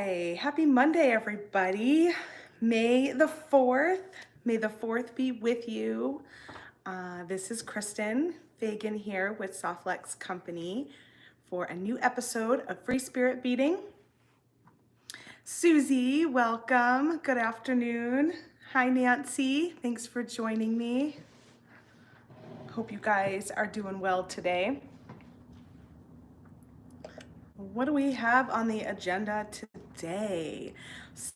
Hi, happy Monday, everybody. May the 4th, may the 4th be with you. This is Kristen, Fagan here with Softlex Company for a new episode of Free Spirit Beading. Susie, welcome. Good afternoon. Hi, Nancy. Thanks for joining me. Hope you guys are doing well today. What do we have on the agenda today?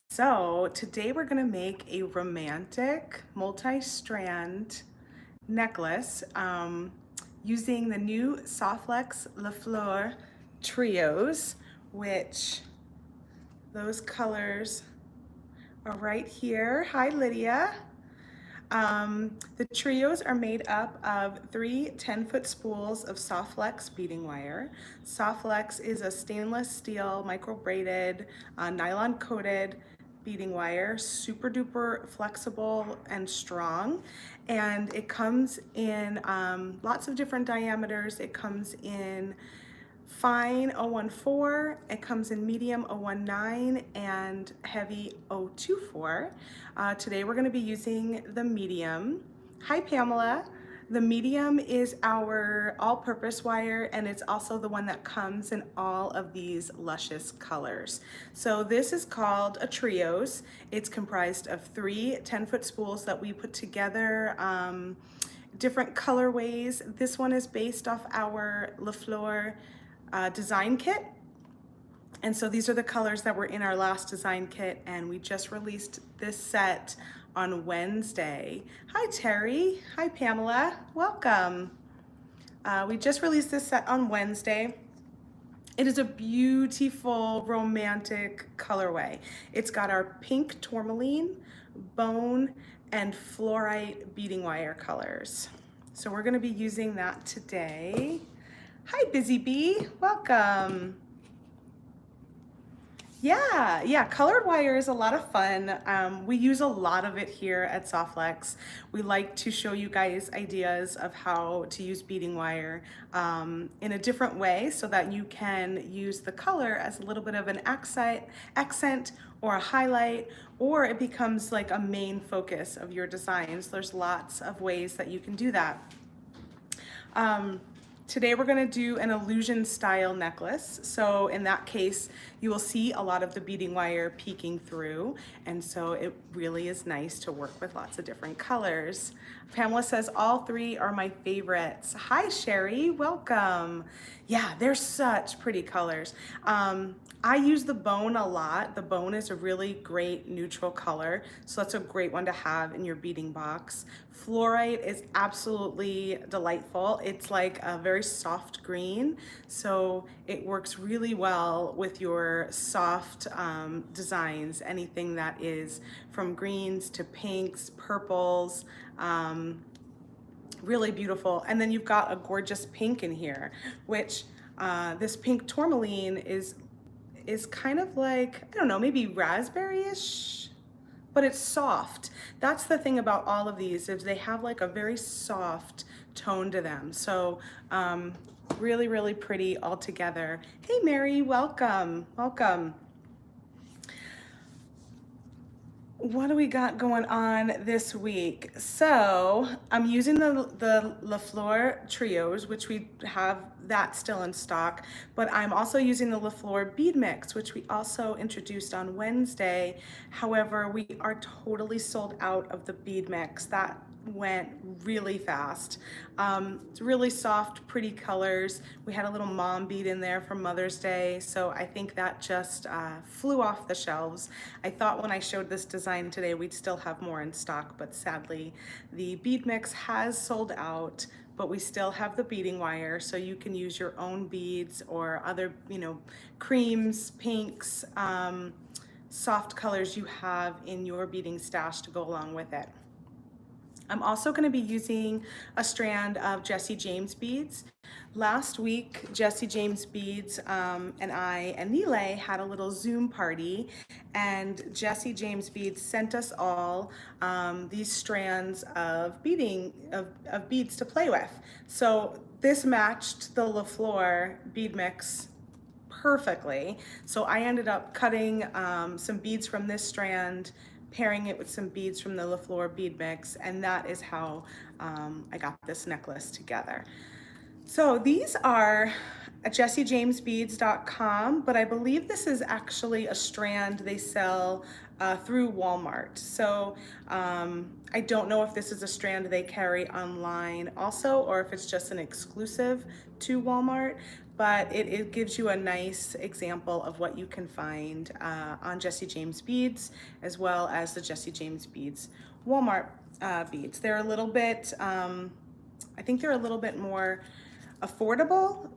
So today we're gonna make a romantic multi-strand necklace using the new Softlex Fleur trios, which those colors are right here. Hi, Lydia. The trios are made up of 3 10-foot spools of Softlex beading wire. Softlex is a stainless steel micro-braided, nylon-coated beading wire, super duper flexible and strong. And it comes in lots of different diameters. It comes in fine 014, it comes in medium 019, and heavy 024. Today we're going to be using the medium. Hi Pamela. The medium is our all-purpose wire, and it's also the one that comes in all of these luscious colors. So this is called a trios. It's comprised of 3 10-foot spools that we put together, different colorways. This one is based off our LaFleur design kit. And so these are the colors that were in our last design kit, and we just released this set on Wednesday. Hi Terry, hi Pamela, welcome. We just released this set on Wednesday. It is a beautiful romantic colorway. It's got our pink tourmaline, bone, and fluorite beading wire colors. So we're gonna be using that today. Hi, Busy Bee, welcome. Yeah, colored wire is a lot of fun. We use a lot of it here at Softlex. We like to show you guys ideas of how to use beading wire in a different way so that you can use the color as a little bit of an accent or a highlight, or it becomes like a main focus of your designs. There's lots of ways that you can do that. Today we're going to do an illusion style necklace. So in that case, you will see a lot of the beading wire peeking through. And so it really is nice to work with lots of different colors. Pamela says all 3 are my favorites. Hi Sherry, welcome. Yeah, they're such pretty colors. I use the bone a lot. The bone is a really great neutral color, so that's a great one to have in your beading box. Fluorite is absolutely delightful. It's like a very soft green, so it works really well with your soft designs, anything that is from greens to pinks, purples, really beautiful. And then you've got a gorgeous pink in here, which this pink tourmaline is kind of like, I don't know, maybe raspberry-ish, but it's soft. That's the thing about all of these, is they have like a very soft tone to them. So really, really pretty all together. Hey Mary, welcome, welcome. What do we got going on this week? So I'm using the LaFleur trios, which we have that still in stock, but I'm also using the LaFleur bead mix, which we also introduced on Wednesday. However, we are totally sold out of the bead mix. That went really fast. It's really soft, pretty colors. We had a little mom bead in there for Mother's Day, so I think that just flew off the shelves. I thought when I showed this design today we'd still have more in stock, but sadly the bead mix has sold out, but we still have the beading wire, so you can use your own beads or other, creams, pinks, soft colors you have in your beading stash to go along with it. I'm also going to be using a strand of Jesse James beads. Last week, Jesse James Beads and I and Nile had a little Zoom party, and Jesse James Beads sent us all these strands of beading, of beads to play with. So this matched the LaFleur bead mix perfectly. So I ended up cutting some beads from this strand, pairing it with some beads from the Fleur bead mix, and that is how I got this necklace together. So these are jessiejamesbeads.com, but I believe this is actually a strand they sell through Walmart. So I don't know if this is a strand they carry online also, or if it's just an exclusive to Walmart, but it gives you a nice example of what you can find on Jessie James Beads, as well as the Jessie James Beads Walmart beads. They're a little bit, I think they're a little bit more affordable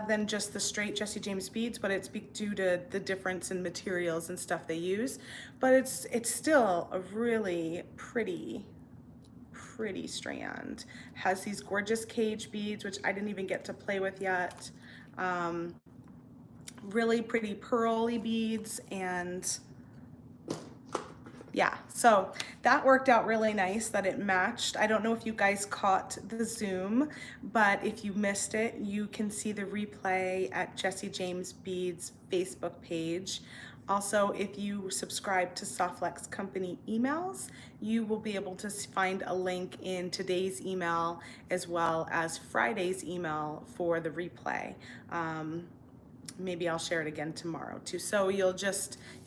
than just the straight Jessie James beads, but it's due to the difference in materials and stuff they use. But it's still a really pretty strand. Has these gorgeous cage beads, which I didn't even get to play with yet. Really pretty pearly beads, and yeah, so that worked out really nice that it matched. I don't know if you guys caught the Zoom, but if you missed it, you can see the replay at Jessie James Beads Facebook page. Also, if you subscribe to Softflex Company emails, you will be able to find a link in today's email as well as Friday's email for the replay. Maybe I'll share it again tomorrow too. So you'll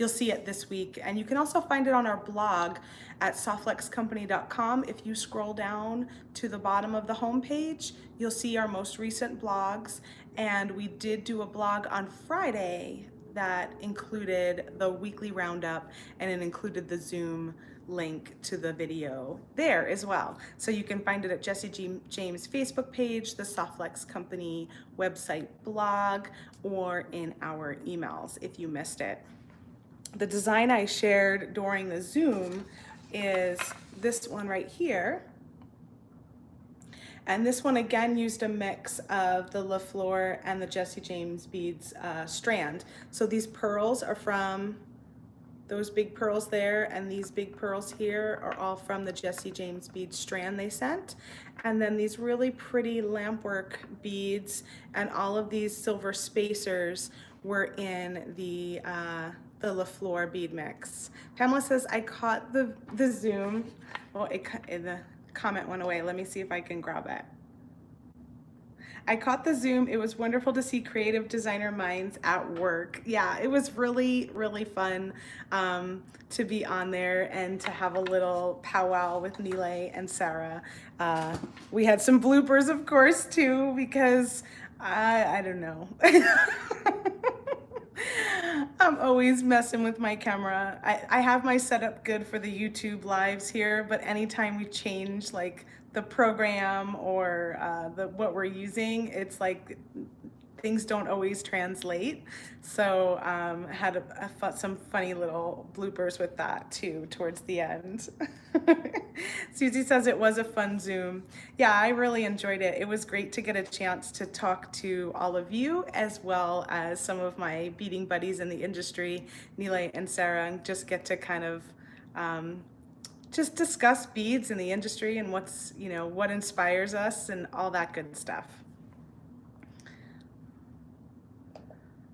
see it this week, and you can also find it on our blog at softflexcompany.com. If you scroll down to the bottom of the homepage, you'll see our most recent blogs, and we did do a blog on Friday that included the weekly roundup, and it included the Zoom link to the video there as well. So you can find it at Jessie James Facebook page, the Softflex Company website blog, or in our emails if you missed it. The design I shared during the Zoom is this one right here. And this one again used a mix of the Fleur and the Jessie James Beads strand. So these pearls are from those big pearls there, and these big pearls here are all from the Jessie James Beads strand they sent. And then these really pretty lampwork beads and all of these silver spacers were in the Fleur bead mix. Pamela says, I caught the Zoom. Well, the comment went away. Let me see if I can grab it. I caught the Zoom. It was wonderful to see creative designer minds at work. Yeah, it was really, really fun to be on there and to have a little powwow with Nile and Sarah. We had some bloopers, of course, too, because I don't know. I'm always messing with my camera. I have my setup good for the YouTube lives here, but anytime we change like the program or what we're using, it's like things don't always translate. So I had some funny little bloopers with that too towards the end. Susie says it was a fun Zoom. Yeah, I really enjoyed it. It was great to get a chance to talk to all of you as well as some of my beading buddies in the industry, Nile and Sarah, and just get to kind of just discuss beads in the industry and what's, what inspires us and all that good stuff.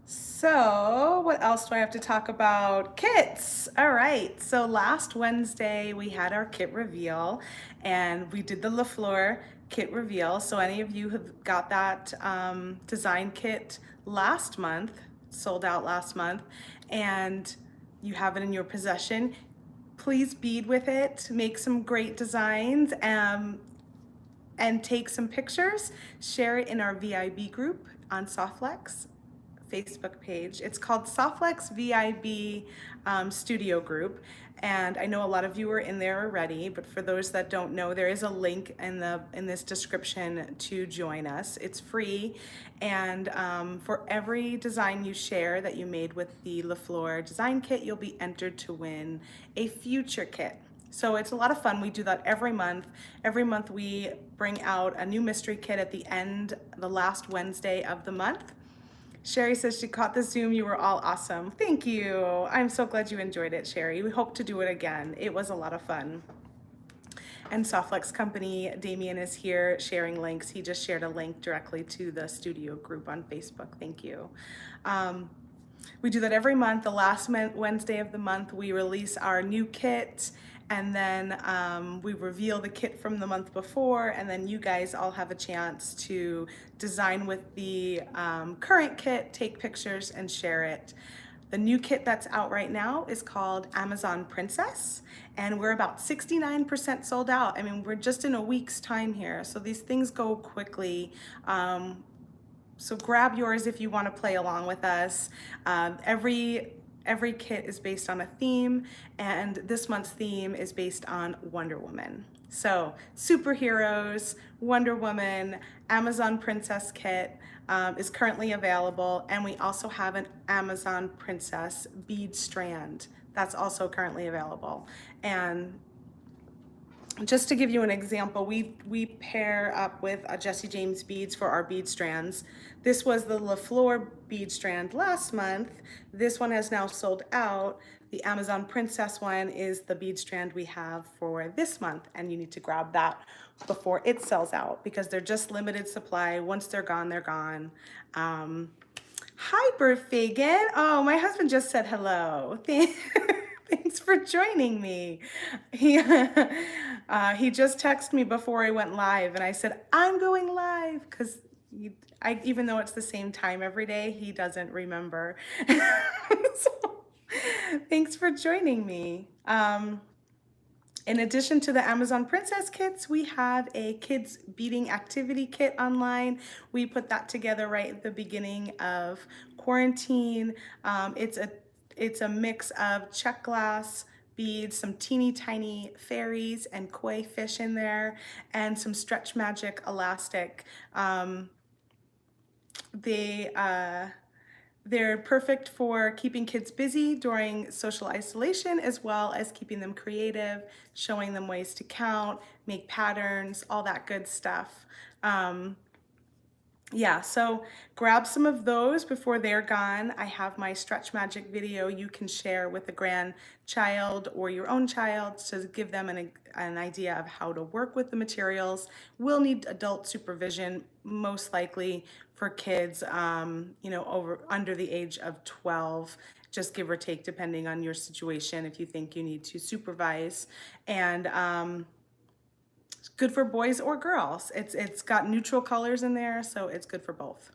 So what else do I have to talk about? Kits. All right. So last Wednesday we had our kit reveal, and we did the Fleur kit reveal. So any of you have got that design kit last month, sold out last month, and you have it in your possession, please bead with it, make some great designs, and take some pictures. Share it in our VIB group on Softflex Facebook page. It's called Softflex VIB Studio Group, and I know a lot of you are in there already, but for those that don't know, there is a link in this description to join us. It's free, and for every design you share that you made with the Fleur design kit, you'll be entered to win a future kit. So it's a lot of fun. We do that every month. Every month we bring out a new mystery kit at the end, the last Wednesday of the month. Sherry says she caught the Zoom. You were all awesome. Thank you. I'm so glad you enjoyed it, Sherry. We hope to do it again. It was a lot of fun. and Softflex Company. Damien is here sharing links. He just shared a link directly to the studio group on Facebook. Thank you. We do that every month. The last Wednesday of the month, we release our new kit, and then we reveal the kit from the month before, and then you guys all have a chance to design with the current kit, take pictures, and share it. The new kit that's out right now is called Amazon Princess, and we're about 69% sold out. I mean, we're just in a week's time here, so these things go quickly. So grab yours if you want to play along with us. Every kit is based on a theme, and this month's theme is based on Wonder Woman. So superheroes, Wonder Woman, Amazon Princess kit is currently available, and we also have an Amazon Princess bead strand that's also currently available. And just to give you an example, we pair up with Jesse James beads for our bead strands. This was the Fleur bead strand last month. This one has now sold out. The Amazon Princess one is the bead strand we have for this month, and you need to grab that before it sells out because they're just limited supply. Once they're gone, they're gone. Hi, Fagan. Oh, my husband just said hello. Thanks for joining me. He just texted me before I went live, and I said, I'm going live, because even though it's the same time every day, he doesn't remember. So, thanks for joining me. In addition to the Amazon Princess kits, we have a kids beading activity kit online. We put that together right at the beginning of quarantine. It's a mix of check glass beads, some teeny tiny fairies and koi fish in there, and some Stretch Magic elastic. They're perfect for keeping kids busy during social isolation, as well as keeping them creative, showing them ways to count, make patterns, all that good stuff. Yeah, so grab some of those before they're gone. I have my Stretch Magic video you can share with a grandchild or your own child to give them an idea of how to work with the materials. We'll need adult supervision, most likely for kids, under the age of 12, just give or take, depending on your situation, if you think you need to supervise. And good for boys or girls. It's got neutral colors in there, so it's good for both.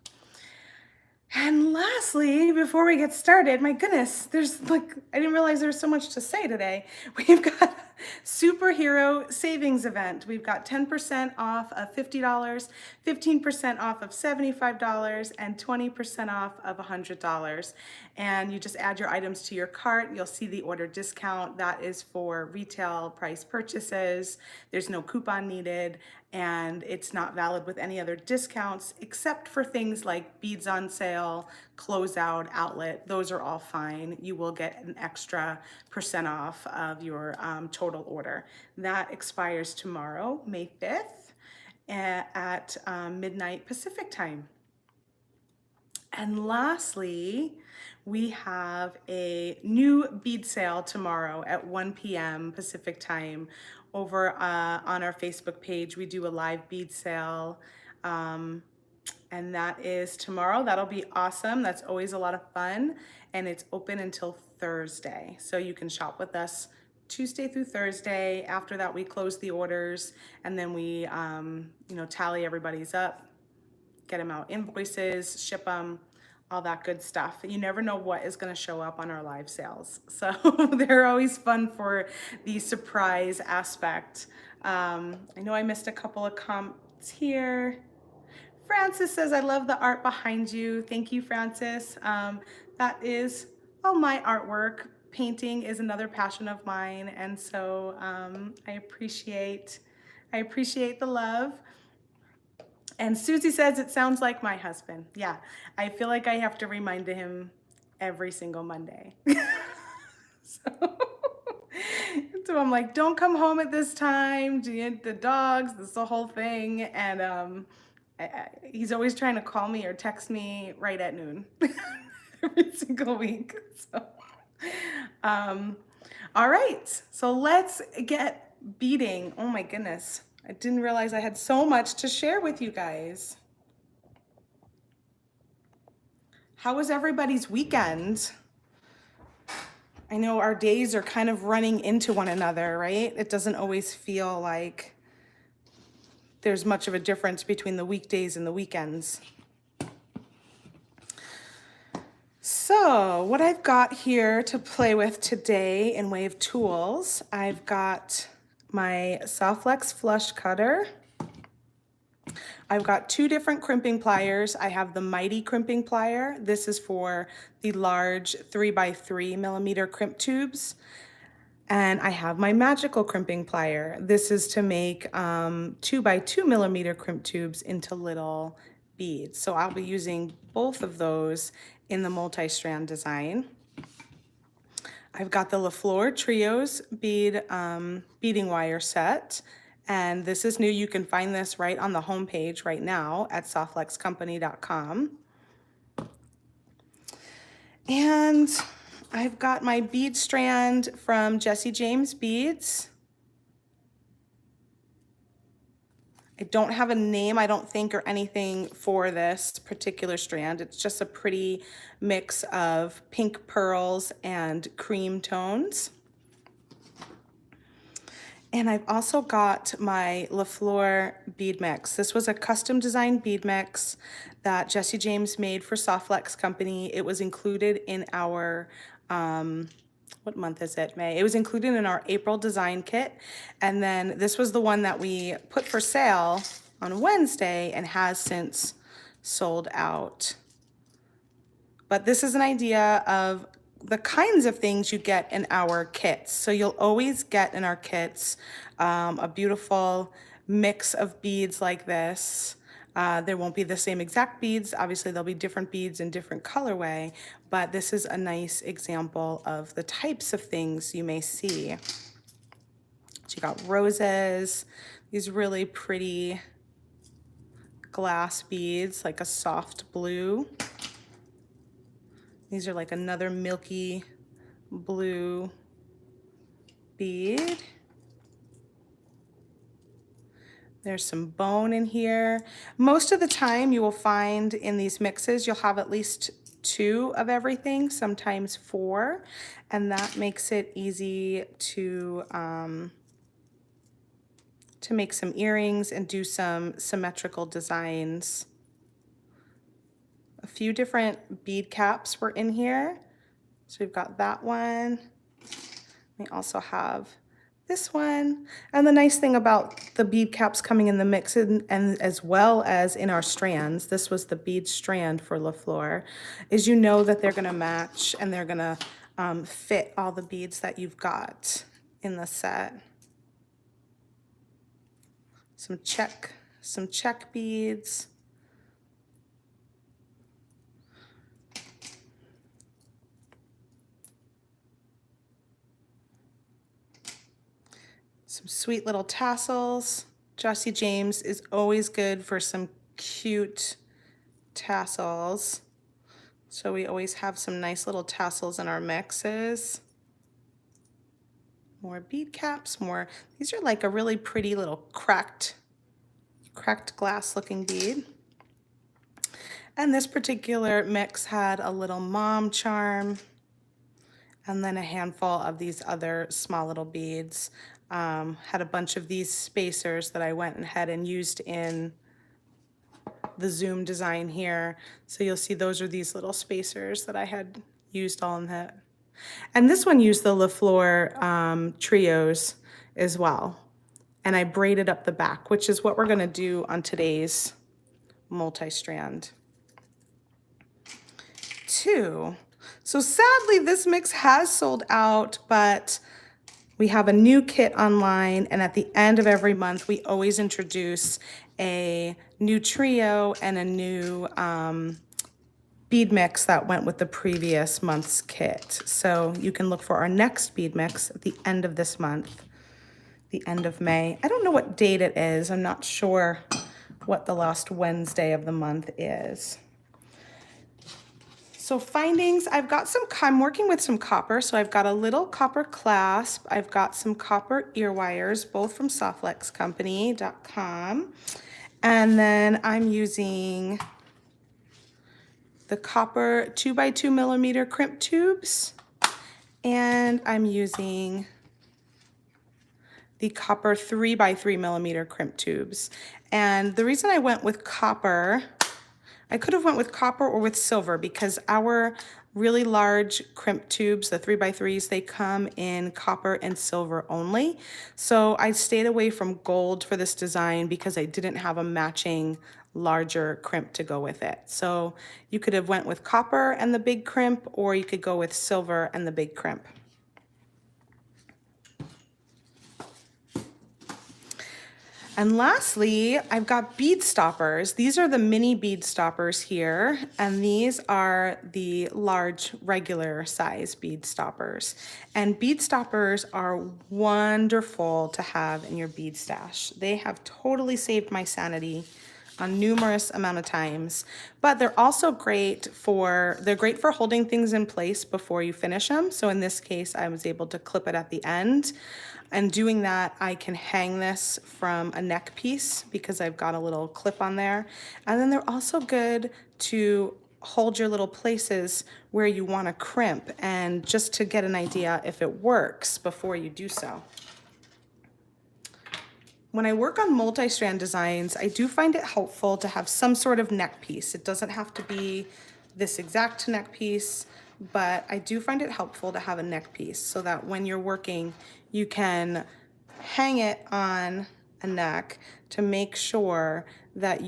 And lastly, before we get started, my goodness, I didn't realize there's so much to say today. We've got superhero savings event. We've got 10% off of $50, 15% off of $75, and 20% off of $100. And you just add your items to your cart. You'll see the order discount. That is for retail price purchases. There's no coupon needed, and it's not valid with any other discounts except for things like beads on sale, closeout, outlet. Those are all fine. You will get an extra % off of your total order. That expires tomorrow, May 5th at midnight Pacific time. And lastly, we have a new bead sale tomorrow at 1 p.m. Pacific time over on our Facebook page. We do a live bead sale, and that is tomorrow. That'll be awesome. That's always a lot of fun, and it's open until Thursday. So you can shop with us Tuesday through Thursday. After that, we close the orders, and then we tally everybody's up, get them out invoices, ship them, all that good stuff. You never know what is going to show up on our live sales. So they're always fun for the surprise aspect. I know I missed a couple of comments here. Francis says, I love the art behind you. Thank you, Francis. That is all my artwork. Painting is another passion of mine. And so I appreciate the love. And Susie says, it sounds like my husband. Yeah, I feel like I have to remind him every single Monday. So I'm like, don't come home at this time, the dogs, this the whole thing. And he's always trying to call me or text me right at noon every single week. So, all right, so let's get beading. Oh my goodness. I didn't realize I had so much to share with you guys. How was everybody's weekend? I know our days are kind of running into one another, right? It doesn't always feel like there's much of a difference between the weekdays and the weekends. So what I've got here to play with today in way of tools, I've got my Softflex flush cutter. I've got two different crimping pliers. I have the Mighty crimping plier. This is for the large 3x3 millimeter crimp tubes. And I have my Magical crimping plier. This is to make 2x2 millimeter crimp tubes into little beads. So I'll be using both of those in the multi-strand design. I've got the Fleur Trios beading wire set. And this is new. You can find this right on the homepage right now at softflexcompany.com. And I've got my bead strand from Jesse James Beads. I don't have a name, I don't think, or anything for this particular strand. It's just a pretty mix of pink pearls and cream tones. And I've also got my LaFleur bead mix. This was a custom designed bead mix that Jesse James made for Softflex Company. It was included in our, what month is it? May. It was included in our April design kit. And then this was the one that we put for sale on Wednesday and has since sold out. But this is an idea of the kinds of things you get in our kits. So you'll always get in our kits a beautiful mix of beads like this. There won't be the same exact beads. Obviously, there'll be different beads in different colorway, but this is a nice example of the types of things you may see. So you got roses, these really pretty glass beads, like a soft blue. These are like another milky blue bead. There's some bone in here. Most of the time you will find in these mixes, you'll have at least 2 of everything, sometimes 4, and that makes it easy to make some earrings and do some symmetrical designs. A few different bead caps were in here. So we've got that one. We also have this one. And the nice thing about the bead caps coming in the mix and as well as in our strands, this was the bead strand for LaFleur, is you know that they're gonna match and they're gonna fit all the beads that you've got in the set. Some check beads. Some sweet little tassels. Jesse James is always good for some cute tassels. So we always have some nice little tassels in our mixes. More bead caps, more. These are like a really pretty little cracked glass looking bead. And this particular mix had a little mom charm and then a handful of these other small little beads. Had a bunch of these spacers that I went ahead and used in the Zoom design here. So you'll see those are these little spacers that I had used all in that. And this one used the LaFleur Trios as well. And I braided up the back, which is what we're gonna do on today's multi-strand 2. So sadly, this mix has sold out, but we have a new kit online, and at the end of every month, we always introduce a new trio and a new bead mix that went with the previous month's kit. So you can look for our next bead mix at the end of this month, the end of May. I don't know what date it is. I'm not sure what the last Wednesday of the month is. So findings, I'm working with some copper. So I've got a little copper clasp. I've got some copper ear wires, both from softflexcompany.com. And then I'm using the copper 2x2 millimeter crimp tubes. And I'm using the copper 3x3 millimeter crimp tubes. And the reason I went with copper, I could have went with copper or with silver because our really large crimp tubes, the 3x3s, they come in copper and silver only. So I stayed away from gold for this design because I didn't have a matching larger crimp to go with it. So you could have went with copper and the big crimp, or you could go with silver and the big crimp. And lastly, I've got bead stoppers. These are the mini bead stoppers here, and these are the large regular size bead stoppers. And bead stoppers are wonderful to have in your bead stash. They have totally saved my sanity on numerous amount of times, but they're also great for holding things in place before you finish them. So in this case, I was able to clip it at the end. And doing that, I can hang this from a neck piece because I've got a little clip on there. And then they're also good to hold your little places where you want to crimp, and just to get an idea if it works before you do so. When I work on multi-strand designs, I do find it helpful to have some sort of neck piece. It doesn't have to be this exact neck piece, but I do find it helpful to have a neck piece so that when you're working, you can hang it on a neck to make sure that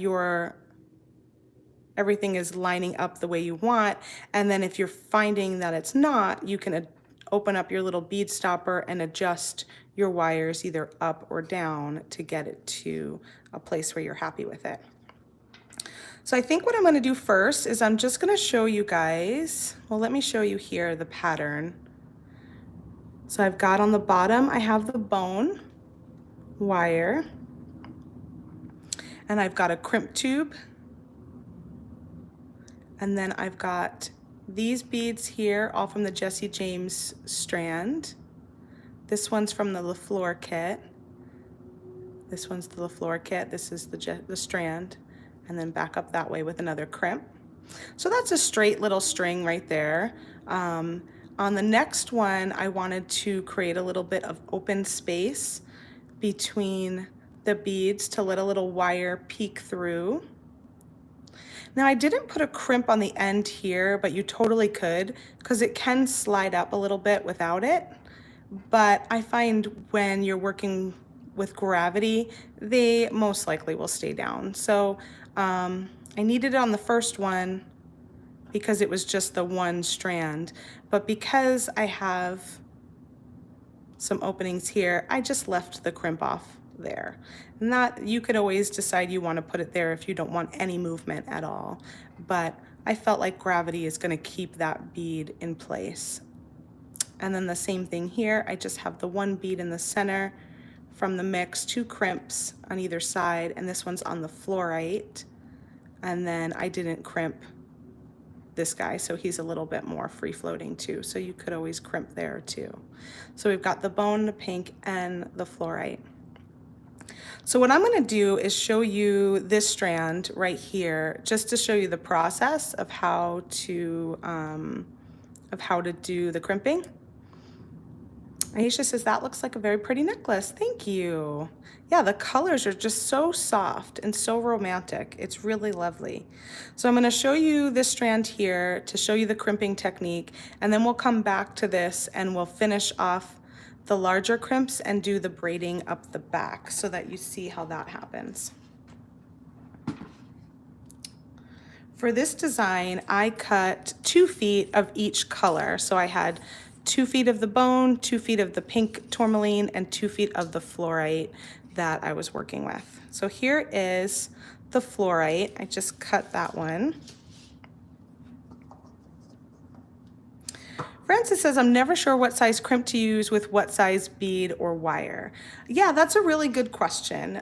everything is lining up the way you want. And then if you're finding that it's not, you can open up your little bead stopper and adjust your wires either up or down to get it to a place where you're happy with it. So I think what I'm going to do first is I'm just going to show you guys, well, let me show you here the pattern. So I've got on the bottom, I have the bone wire, and I've got a crimp tube, and then I've got these beads here, all from the Jesse James strand. This one's from the Fleur kit. This one's the Fleur kit. This is the strand, and then back up that way with another crimp. So that's a straight little string right there. On the next one, I wanted to create a little bit of open space between the beads to let a little wire peek through. Now I didn't put a crimp on the end here, but you totally could because it can slide up a little bit without it. But I find when you're working with gravity, they most likely will stay down. So I needed it on the first one because it was just the one strand. But because I have some openings here, I just left the crimp off there. And that, you could always decide you want to put it there if you don't want any movement at all. But I felt like gravity is going to keep that bead in place. And then the same thing here, I just have the one bead in the center from the mix, 2 crimps on either side, and this one's on the fluorite. And then I didn't crimp this guy, so he's a little bit more free floating too. So you could always crimp there too. So we've got the bone, the pink, and the fluorite. So what I'm going to do is show you this strand right here, just to show you the process of how to do the crimping. Aisha says, that looks like a very pretty necklace. Thank you. Yeah, the colors are just so soft and so romantic. It's really lovely. So I'm going to show you this strand here to show you the crimping technique, and then we'll come back to this and we'll finish off the larger crimps and do the braiding up the back so that you see how that happens. For this design, I cut 2 feet of each color. So I had 2 feet of the bone, 2 feet of the pink tourmaline, and 2 feet of the fluorite that I was working with. So here is the fluorite. I just cut that one. Francis says, I'm never sure what size crimp to use with what size bead or wire. Yeah, that's a really good question.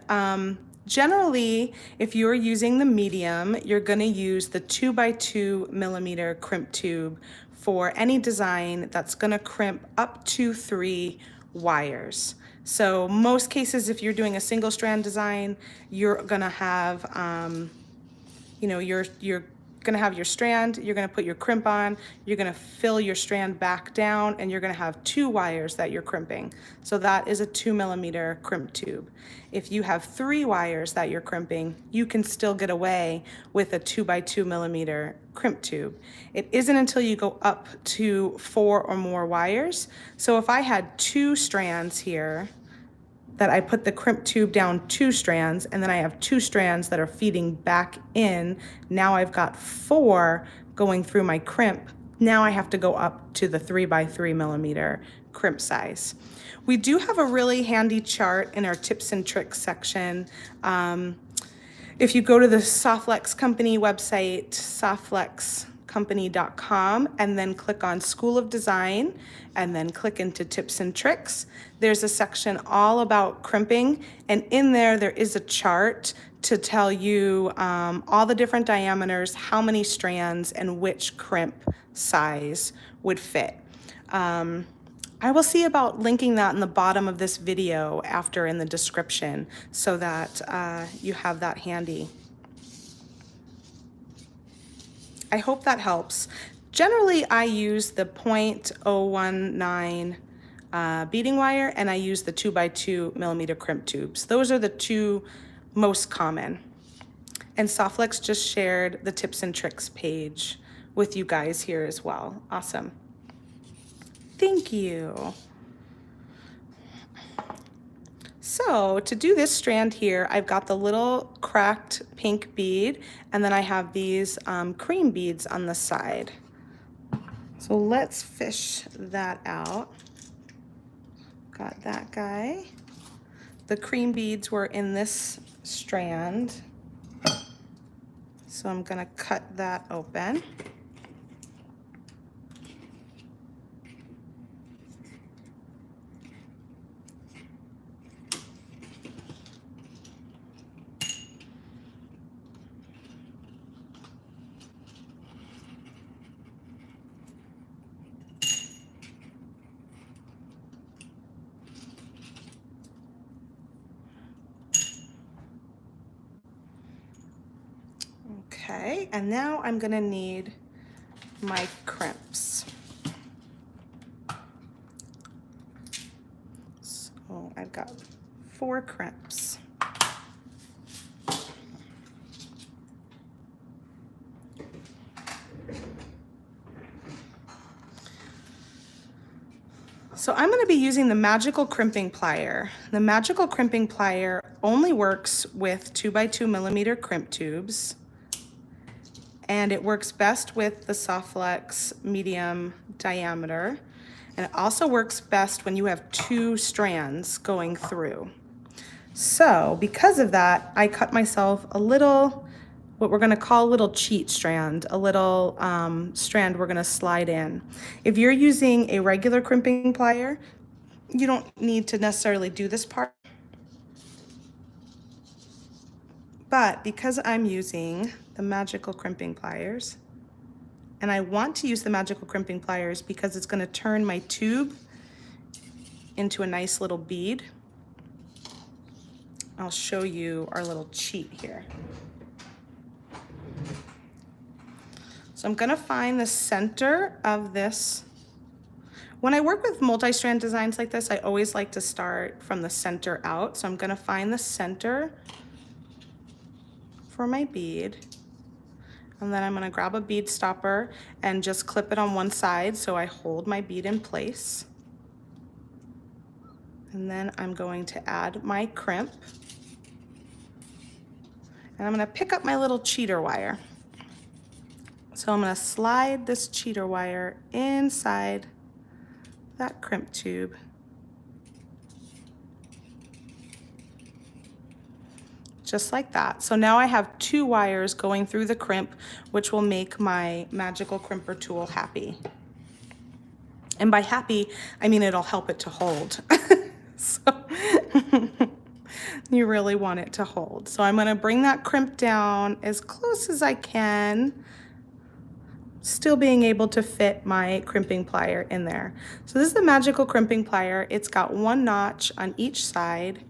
Generally, if you're using the medium, you're gonna use the 2x2 millimeter crimp tube for any design that's gonna crimp up to 3 wires. So most cases, if you're doing a single strand design, you're gonna have, you're gonna have your strand, you're gonna put your crimp on, you're gonna fill your strand back down, and you're gonna have 2 wires that you're crimping. So that is a 2 millimeter crimp tube. If you have 3 wires that you're crimping, you can still get away with a 2x2 millimeter crimp tube. It isn't until you go up to 4 or more wires. So if I had 2 strands here, that I put the crimp tube down 2 strands, and then I have 2 strands that are feeding back in. Now I've got 4 going through my crimp. Now I have to go up to the 3x3 millimeter crimp size. We do have a really handy chart in our tips and tricks section. If you go to the Softlex Company website, softlex.company.com, and then click on School of Design, and then click into Tips and Tricks, there's a section all about crimping, and in there is a chart to tell you all the different diameters, how many strands, and which crimp size would fit. I will see about linking that in the bottom of this video after in the description so that you have that handy. I hope that helps. Generally, I use the 0.019 beading wire, and I use the 2x2 millimeter crimp tubes. Those are the 2 most common. And Softlex just shared the tips and tricks page with you guys here as well. Awesome. Thank you. So to do this strand here, I've got the little cracked pink bead, and then I have these cream beads on the side. So let's fish that out. Got that guy. The cream beads were in this strand. So I'm gonna cut that open. Okay, and now I'm gonna need my crimps. So I've got 4 crimps. So I'm going to be using the Magical Crimping Plier. The Magical Crimping Plier only works with 2x2 millimeter crimp tubes, and it works best with the Softlex medium diameter, and it also works best when you have 2 strands going through. So because of that, I cut myself a little, what we're gonna call a little cheat strand, a little strand we're gonna slide in. If you're using a regular crimping plier, you don't need to necessarily do this part. But because I'm using the Magical Crimping Pliers, and I want to use the Magical Crimping Pliers because it's gonna turn my tube into a nice little bead, I'll show you our little cheat here. So I'm gonna find the center of this. When I work with multi-strand designs like this, I always like to start from the center out. So I'm gonna find the center for my bead. And then I'm gonna grab a bead stopper and just clip it on one side so I hold my bead in place. And then I'm going to add my crimp. And I'm gonna pick up my little cheater wire. So I'm gonna slide this cheater wire inside that crimp tube. Just like that. So now I have 2 wires going through the crimp, which will make my magical crimper tool happy. And by happy, I mean it'll help it to hold. you really want it to hold. So I'm going to bring that crimp down as close as I can, still being able to fit my crimping plier in there. So this is the magical crimping plier. It's got one notch on each side.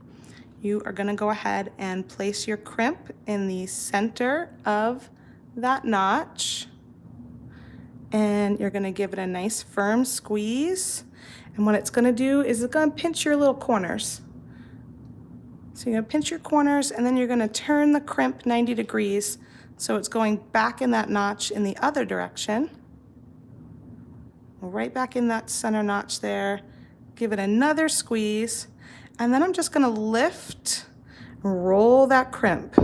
You are going to go ahead and place your crimp in the center of that notch, and you're going to give it a nice firm squeeze. And what it's going to do is it's going to pinch your little corners. So you're going to pinch your corners, and then you're going to turn the crimp 90 degrees so it's going back in that notch in the other direction. Right back in that center notch there. Give it another squeeze, and then I'm just going to lift, roll that crimp.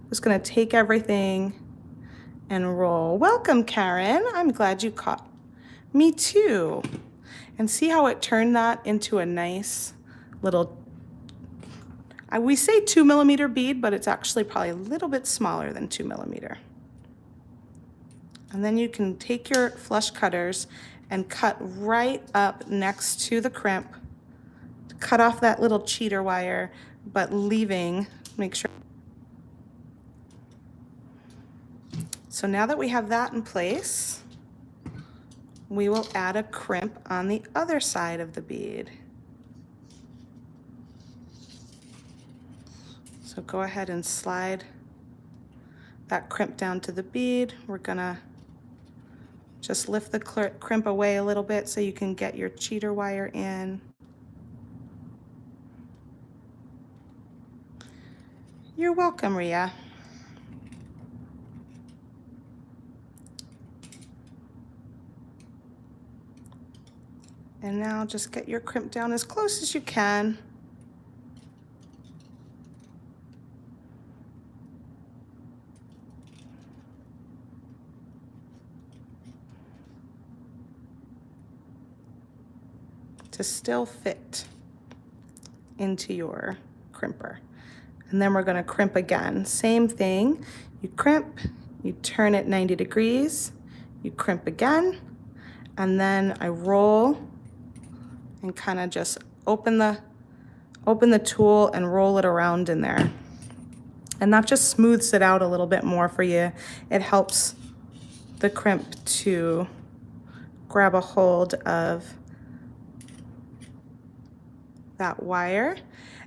Just going to take everything and roll. Welcome, Karen. I'm glad you caught. Me too. And see how it turned that into a nice little, we say 2mm bead, but it's actually probably a little bit smaller than 2mm. And then you can take your flush cutters and cut right up next to the crimp. Cut off that little cheater wire, but leaving, make sure. So now that we have that in place, we will add a crimp on the other side of the bead. So go ahead and slide that crimp down to the bead. We're gonna just lift the crimp away a little bit so you can get your cheater wire in. You're welcome, Ria. And now just get your crimp down as close as you can. To still fit into your crimper. And then we're going to crimp again. Same thing. You crimp, you turn it 90 degrees, you crimp again, and then I roll and kind of just open the tool and roll it around in there. And that just smooths it out a little bit more for you. It helps the crimp to grab a hold of that wire.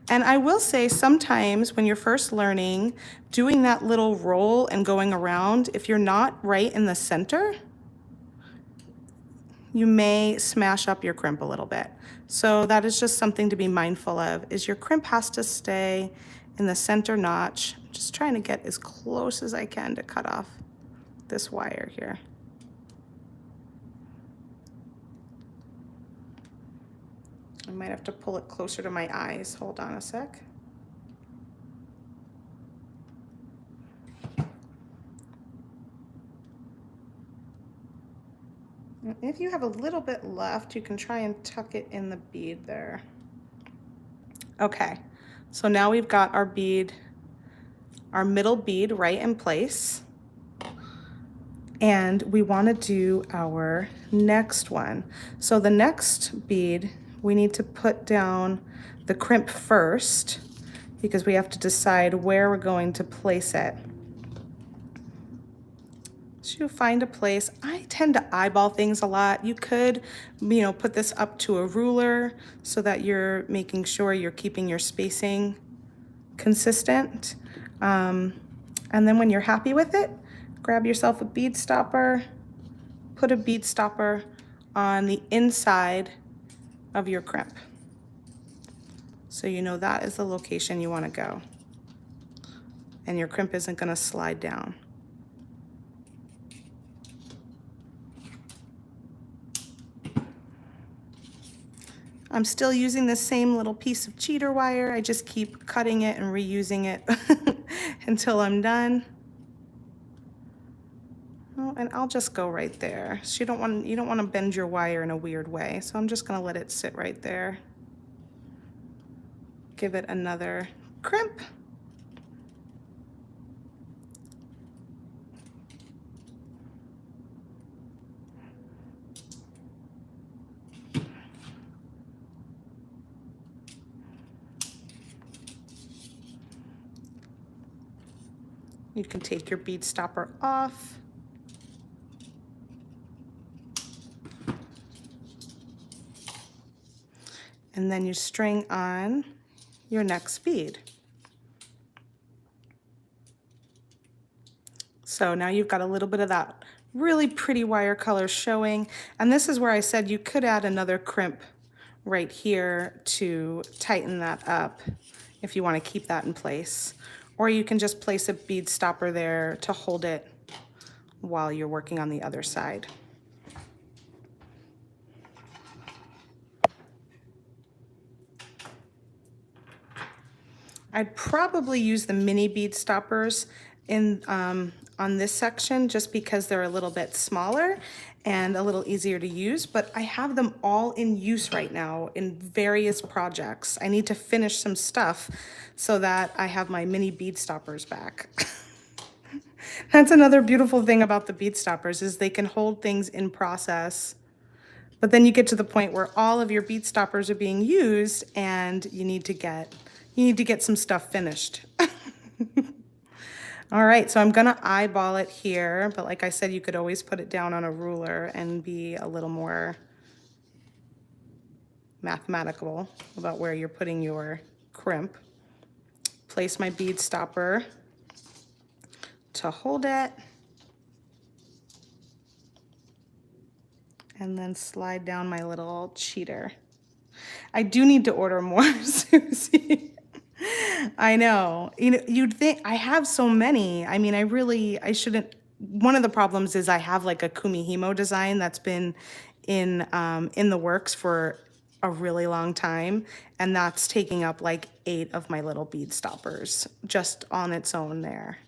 And I will say sometimes when you're first learning, doing that little roll and going around, if you're not right in the center, you may smash up your crimp a little bit. So that is just something to be mindful of, is your crimp has to stay in the center notch. I'm just trying to get as close as I can to cut off this wire here. I might have to pull it closer to my eyes. Hold on a sec. If you have a little bit left, you can try and tuck it in the bead there. Okay, so now we've got our bead, our middle bead right in place. And we want to do our next one. So the next bead, we need to put down the crimp first because we have to decide where we're going to place it. So you find a place. I tend to eyeball things a lot. You could, put this up to a ruler so that you're making sure you're keeping your spacing consistent. And then when you're happy with it, grab yourself a bead stopper, put a bead stopper on the inside of your crimp. So you know that is the location you want to go. And your crimp isn't going to slide down. I'm still using the same little piece of cheater wire. I just keep cutting it and reusing it until I'm done. Oh, and I'll just go right there. So you don't want to bend your wire in a weird way. So I'm just going to let it sit right there. Give it another crimp. You can take your bead stopper off. And then you string on your next bead. So now you've got a little bit of that really pretty wire color showing. And this is where I said you could add another crimp right here to tighten that up if you want to keep that in place. Or you can just place a bead stopper there to hold it while you're working on the other side. I'd probably use the mini bead stoppers in on this section just because they're a little bit smaller and a little easier to use, but I have them all in use right now in various projects. I need to finish some stuff so that I have my mini bead stoppers back. That's another beautiful thing about the bead stoppers is they can hold things in process. But then you get to the point where all of your bead stoppers are being used and you need to get some stuff finished. All right, so I'm gonna eyeball it here, but like I said, you could always put it down on a ruler and be a little more mathematical about where you're putting your crimp. Place my bead stopper to hold it. And then slide down my little cheater. I do need to order more, Susie. I know. You know, you'd think I have so many. I mean, I shouldn't. One of the problems is I have like a Kumihimo design that's been in the works for a really long time, and that's taking up like 8 of my little bead stoppers just on its own there.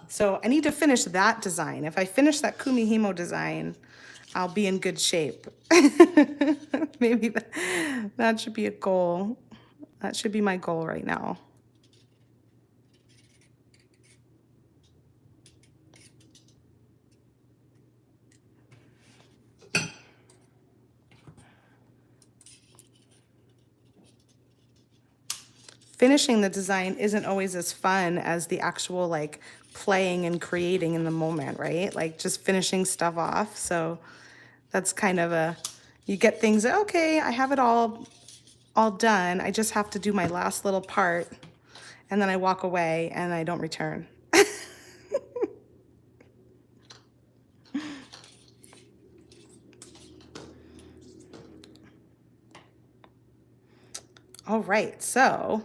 So I need to finish that design. If I finish that Kumihimo design, I'll be in good shape. Maybe that should be a goal. That should be my goal right now. Finishing the design isn't always as fun as the actual like playing and creating in the moment, right? Like just finishing stuff off. So that's kind of you get things, okay, I have it all done. I just have to do my last little part, and then I walk away and I don't return. All right, so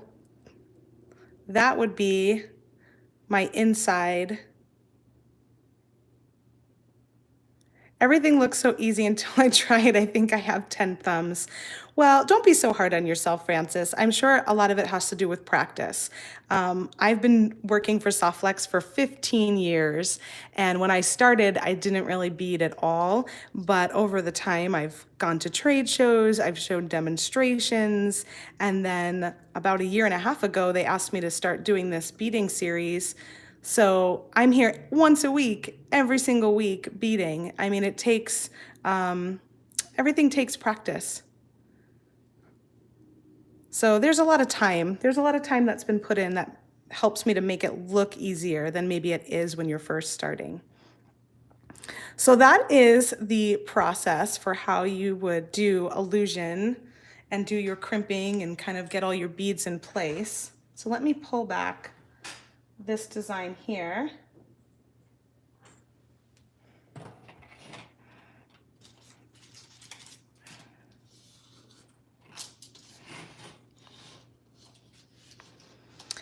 that would be my inside. Everything looks so easy until I try it. I think I have 10 thumbs. Well, don't be so hard on yourself, Frances. I'm sure a lot of it has to do with practice. I've been working for Softflex for 15 years, and when I started, I didn't really bead at all, but over the time, I've gone to trade shows, I've shown demonstrations, and then about a year and a half ago, they asked me to start doing this beading series. So I'm here once a week, every single week, beading. I mean, it takes, everything takes practice. So there's a lot of time. There's a lot of time that's been put in that helps me to make it look easier than maybe it is when you're first starting. So that is the process for how you would do illusion and do your crimping and kind of get all your beads in place. So let me pull back this design here.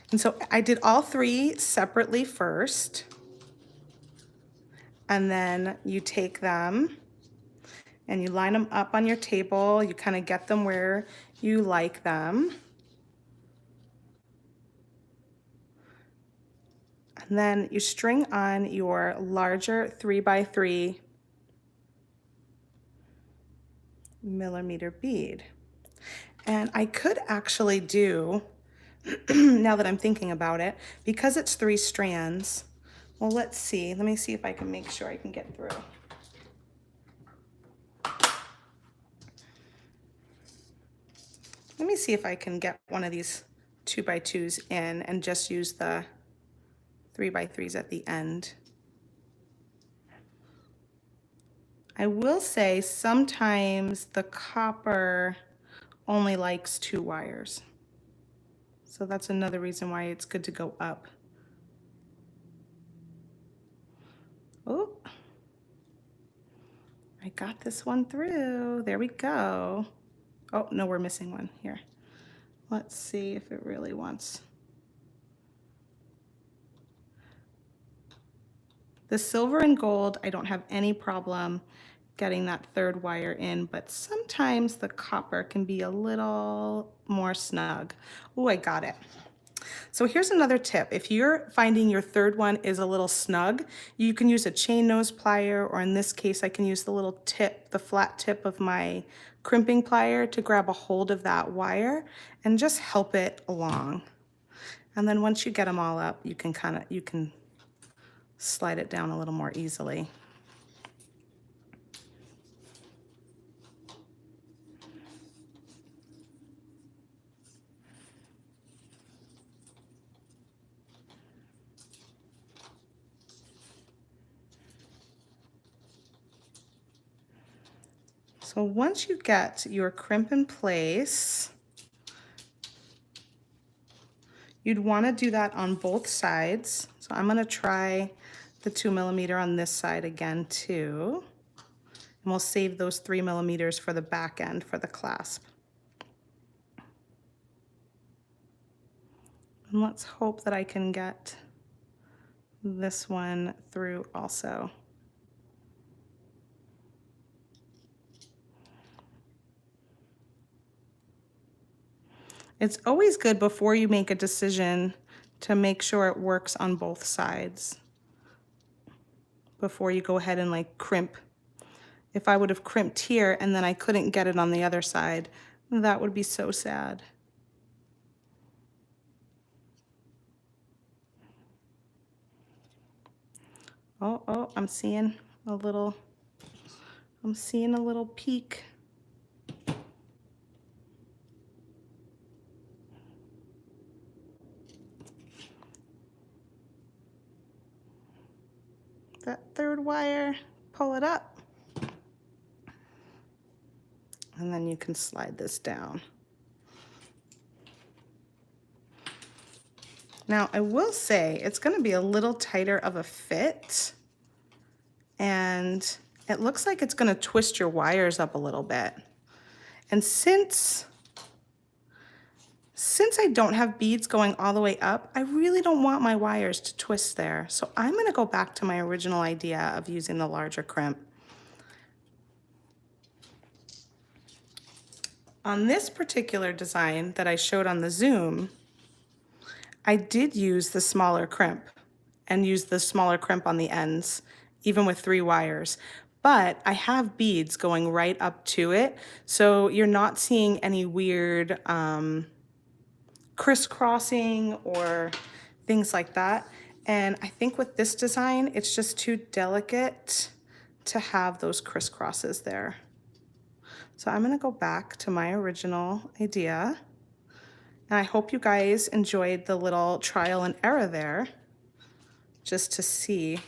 And so I did all 3 separately first, and then you take them and you line them up on your table. You kind of get them where you like them. And then you string on your larger 3x3 millimeter bead. And I could actually do, now that I'm thinking about it, because it's 3 strands, well, let's see. Let me see if I can make sure I can get through. Let me see if I can get one of these 2x2s in and just use the 3x3s at the end. I will say sometimes the copper only likes 2 wires. So that's another reason why it's good to go up. Oh, I got this one through. There we go. Oh, no, we're missing one here. Let's see if it really wants. The silver and gold, I don't have any problem getting that 3rd wire in, but sometimes the copper can be a little more snug. Oh, I got it. So here's another tip. If you're finding your 3rd one is a little snug, you can use a chain nose plier, or in this case, I can use the little tip, the flat tip of my crimping plier to grab a hold of that wire and just help it along. And then once you get them all up, you can slide it down a little more easily. So once you get your crimp in place, you'd want to do that on both sides. So I'm going to try the 2mm on this side again too. And we'll save those 3mm for the back end for the clasp. And let's hope that I can get this one through also. It's always good before you make a decision to make sure it works on both sides before you go ahead and like crimp. If I would have crimped here and then I couldn't get it on the other side, that would be so sad. Oh, I'm seeing a little peak. That 3rd wire, pull it up. And then you can slide this down. Now, I will say it's going to be a little tighter of a fit, and it looks like it's going to twist your wires up a little bit. And since I don't have beads going all the way up, I really don't want my wires to twist there. So I'm going to go back to my original idea of using the larger crimp. On this particular design that I showed on the Zoom, I did use the smaller crimp and use the smaller crimp on the ends, even with 3 wires. But I have beads going right up to it, so you're not seeing any weird crisscrossing or things like that. And I think with this design, it's just too delicate to have those crisscrosses there. So I'm gonna go back to my original idea. And I hope you guys enjoyed the little trial and error there, just to see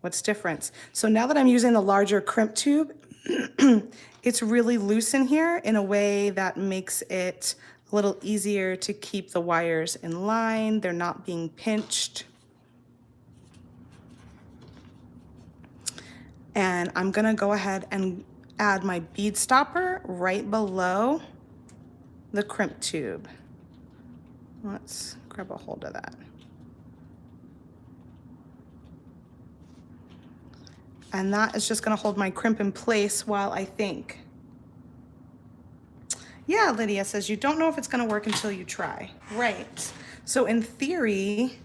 what's different. So now that I'm using the larger crimp tube, it's really loose in here in a way that makes it a little easier to keep the wires in line. They're not being pinched. And I'm gonna go ahead and add my bead stopper right below the crimp tube. Let's grab a hold of that. And that is just gonna hold my crimp in place while I think. Yeah, Lydia says, you don't know if it's gonna work until you try. Right. So in theory,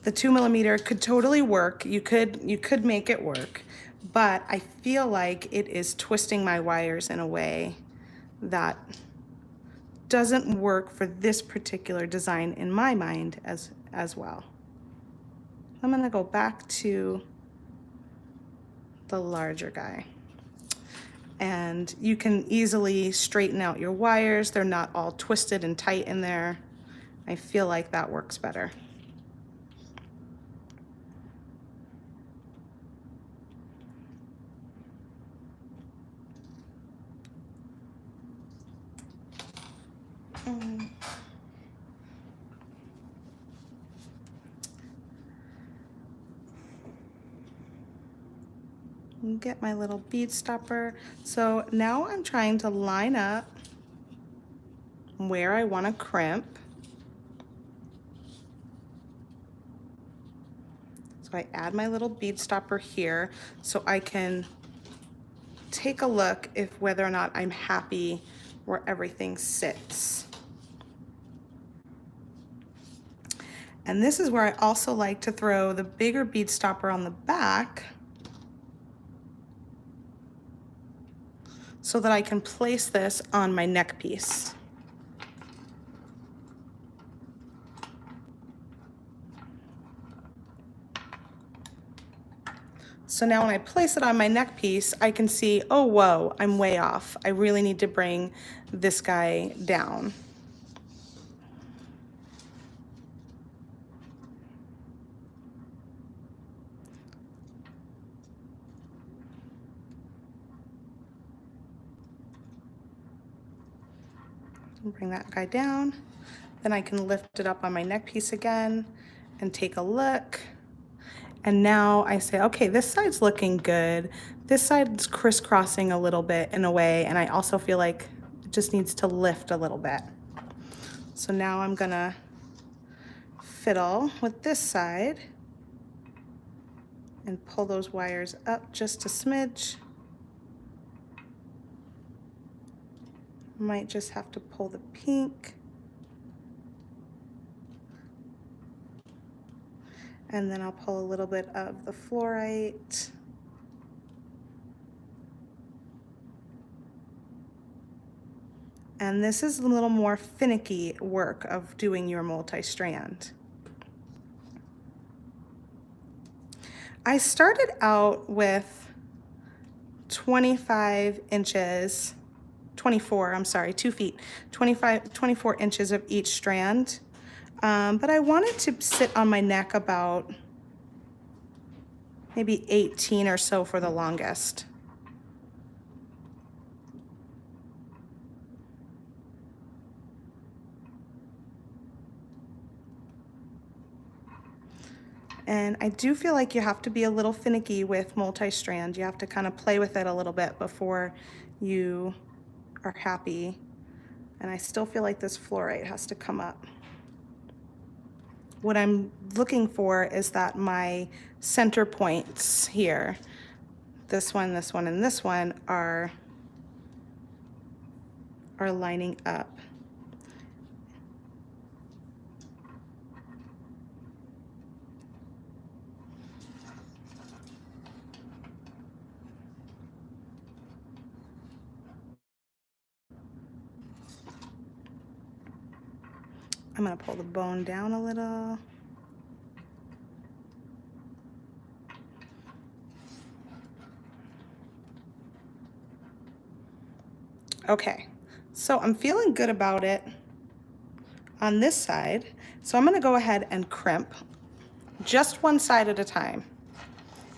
the 2mm could totally work. You could make it work, but I feel like it is twisting my wires in a way that doesn't work for this particular design in my mind as well. I'm gonna go back to the larger guy. And you can easily straighten out your wires. They're not all twisted and tight in there. I feel like that works better. Get my little bead stopper. So now I'm trying to line up where I want to crimp. So I add my little bead stopper here so I can take a look if whether or not I'm happy where everything sits. And this is where I also like to throw the bigger bead stopper on the back so that I can place this on my neck piece. So now when I place it on my neck piece, I can see, oh, whoa, I'm way off. I really need to bring this guy down. Bring that guy down. Then I can lift it up on my neck piece again and take a look. And now I say, okay, this side's looking good. This side's crisscrossing a little bit in a way, and I also feel like it just needs to lift a little bit. So now I'm gonna fiddle with this side and pull those wires up just a smidge. Might just have to pull the pink. And then I'll pull a little bit of the fluorite. And this is a little more finicky work of doing your multi-strand. I started out with 25 inches, 24, I'm sorry, 2 feet, 24 inches of each strand. But I wanted to sit on my neck about maybe 18 or so for the longest. And I do feel like you have to be a little finicky with multi-strand. You have to kind of play with it a little bit before you are happy. And I still feel like this fluorite has to come up. What I'm looking for is that my center points here, this one, and this one are lining up. I'm gonna pull the bone down a little. Okay, so I'm feeling good about it on this side. So I'm gonna go ahead and crimp just one side at a time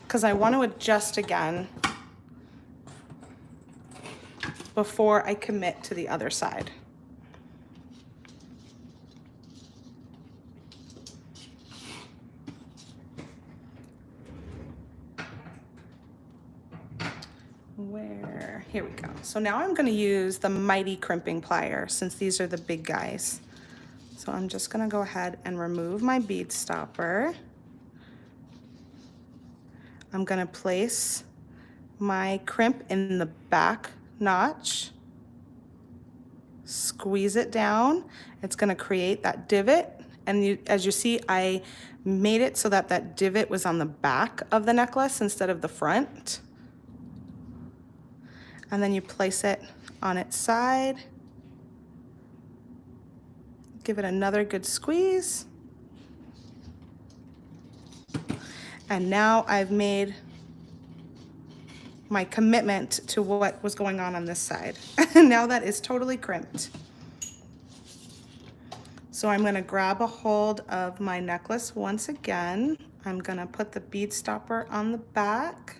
because I want to adjust again before I commit to the other side. Here we go. So now I'm going to use the mighty crimping plier since these are the big guys. So I'm just going to go ahead and remove my bead stopper. I'm going to place my crimp in the back notch, squeeze it down. It's going to create that divot. And as you see, I made it so that that divot was on the back of the necklace instead of the front. And then you place it on its side. Give it another good squeeze. And now I've made my commitment to what was going on this side. Now that is totally crimped. So I'm gonna grab a hold of my necklace once again. I'm gonna put the bead stopper on the back.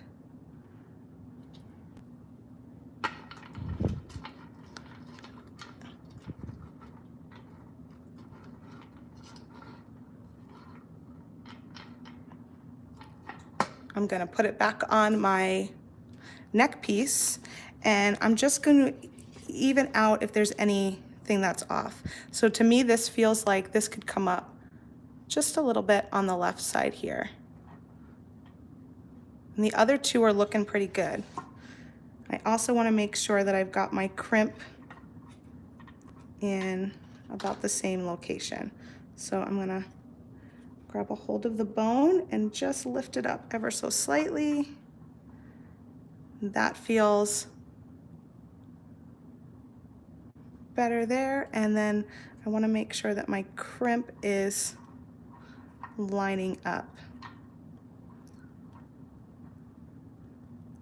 I'm gonna put it back on my neck piece, and I'm just gonna even out if there's anything that's off. So to me, this feels like this could come up just a little bit on the left side here. And the other two are looking pretty good. I also wanna make sure that I've got my crimp in about the same location. So I'm gonna grab a hold of the bone and just lift it up ever so slightly. That feels better there. And then I want to make sure that my crimp is lining up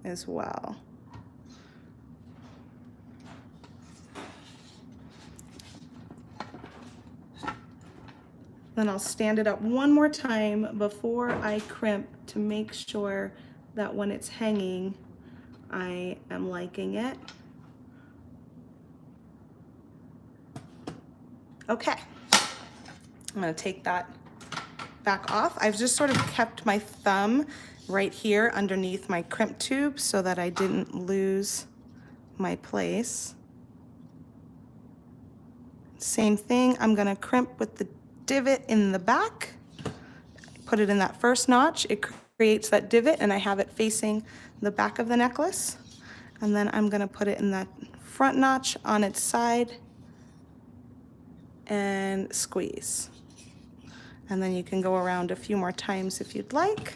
as well. Then I'll stand it up one more time before I crimp to make sure that when it's hanging, I am liking it. Okay, I'm gonna take that back off. I've just sort of kept my thumb right here underneath my crimp tube so that I didn't lose my place. Same thing, I'm gonna crimp with the divot in the back. Put it in that first notch, it creates that divot, and I have it facing the back of the necklace. And then I'm gonna put it in that front notch on its side and squeeze. And then you can go around a few more times if you'd like.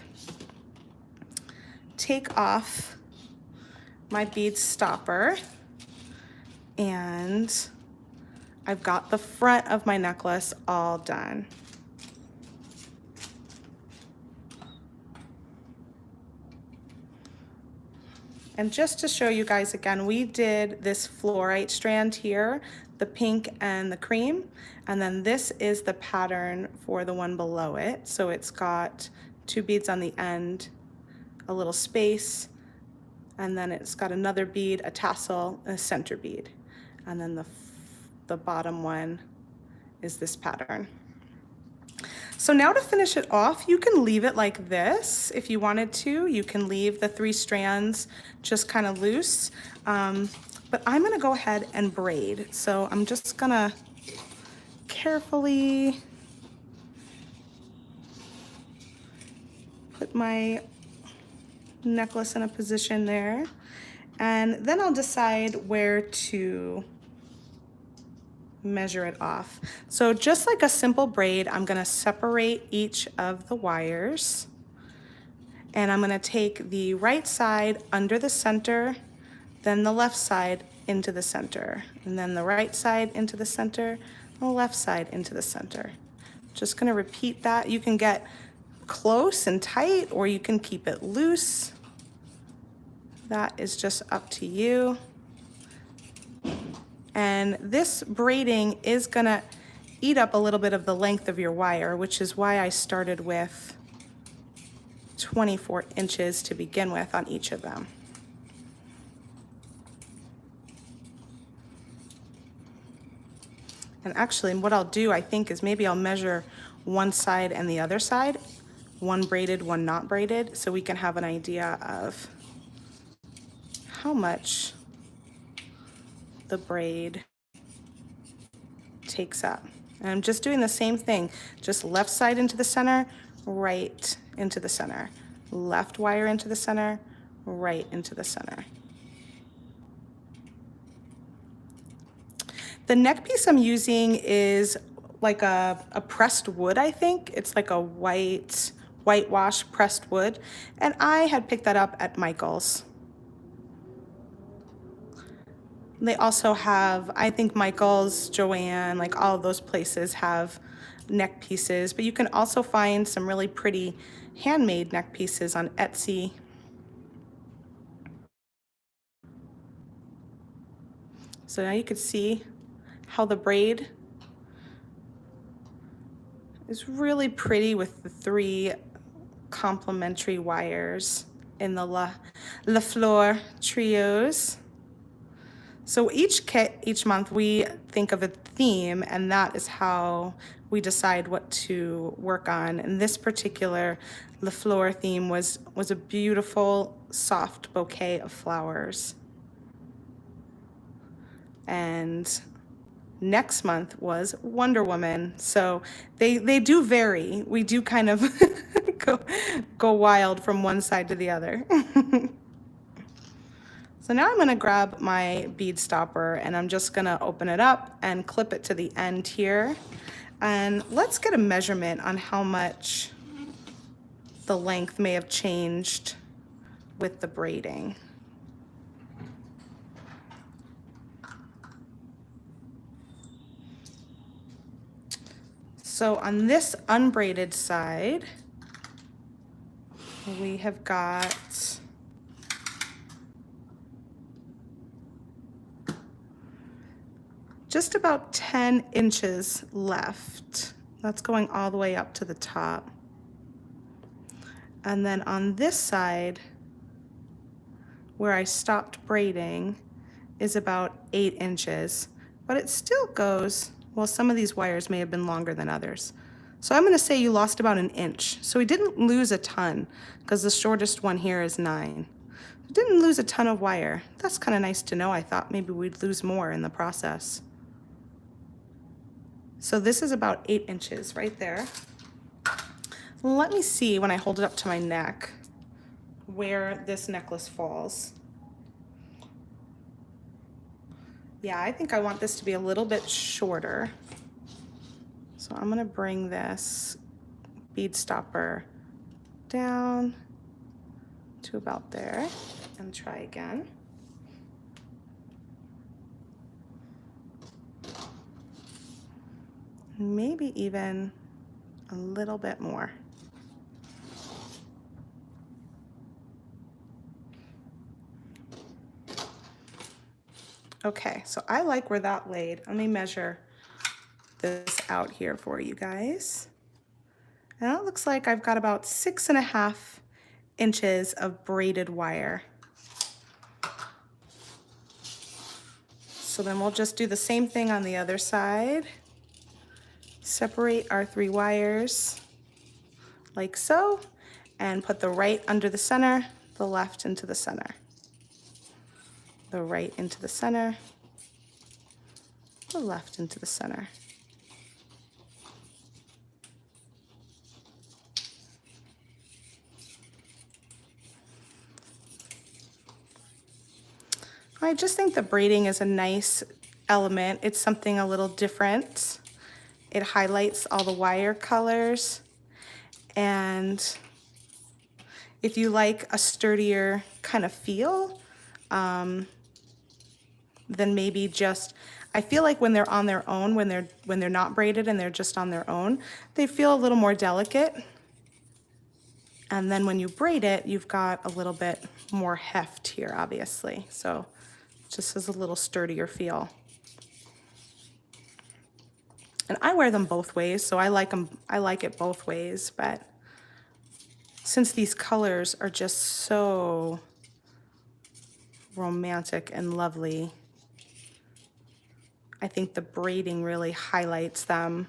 Take off my bead stopper, and I've got the front of my necklace all done. And just to show you guys again, we did this fluorite strand here, the pink and the cream, and then this is the pattern for the one below it. So it's got 2 beads on the end, a little space, and then it's got another bead, a tassel, and a center bead. And then the bottom one is this pattern. So now to finish it off, you can leave it like this if you wanted to. You can leave the 3 strands just kind of loose, but I'm gonna go ahead and braid. So I'm just gonna carefully put my necklace in a position there, and then I'll decide where to measure it off. So just like a simple braid, I'm gonna separate each of the wires, and I'm gonna take the right side under the center, then the left side into the center, and then the right side into the center, and the left side into the center. Just gonna repeat that. You can get close and tight, or you can keep it loose. That is just up to you. And this braiding is gonna eat up a little bit of the length of your wire, which is why I started with 24 inches to begin with on each of them. And actually what I'll do, I think, is maybe I'll measure one side and the other side, one braided, one not braided, so we can have an idea of how much the braid takes up. And I'm just doing the same thing, just left side into the center, right into the center, left wire into the center, right into the center. The neck piece I'm using is like a pressed wood, I think. It's like a whitewash pressed wood, and I had picked that up at Michael's. They also have, I think Michael's, Joanne, like all of those places have neck pieces, but you can also find some really pretty handmade neck pieces on Etsy. So now you can see how the braid is really pretty with the 3 complementary wires in the La Fleur trios. So each month we think of a theme, and that is how we decide what to work on. And this particular La Fleur theme was a beautiful soft bouquet of flowers. And next month was Wonder Woman. So they do vary. We do kind of go wild from one side to the other. So now I'm gonna grab my bead stopper and I'm just gonna open it up and clip it to the end here. And let's get a measurement on how much the length may have changed with the braiding. So on this unbraided side, we have got just about 10 inches left. That's going all the way up to the top. And then on this side, where I stopped braiding, is about 8 inches, but it still goes, well, some of these wires may have been longer than others. So I'm gonna say you lost about 1 inch. So we didn't lose a ton, because the shortest one here is 9. We didn't lose a ton of wire. That's kind of nice to know. I thought maybe we'd lose more in the process. So this is about 8 inches right there. Let me see when I hold it up to my neck where this necklace falls. Yeah, I think I want this to be a little bit shorter. So I'm gonna bring this bead stopper down to about there and try again. Maybe even a little bit more. Okay, so I like where that laid. Let me measure this out here for you guys. And it looks like I've got about 6.5 inches of braided wire. So then we'll just do the same thing on the other side. Separate our 3 wires like so, and put the right under the center, the left into the center. The right into the center, the left into the center. I just think the braiding is a nice element. It's something a little different. It highlights all the wire colors. And if you like a sturdier kind of feel, then maybe just, I feel like when they're on their own, when they're not braided and they're just on their own, they feel a little more delicate. And then when you braid it, you've got a little bit more heft here, obviously. So it just has a little sturdier feel. And I wear them both ways, so I like it both ways, but since these colors are just so romantic and lovely, I think the braiding really highlights them.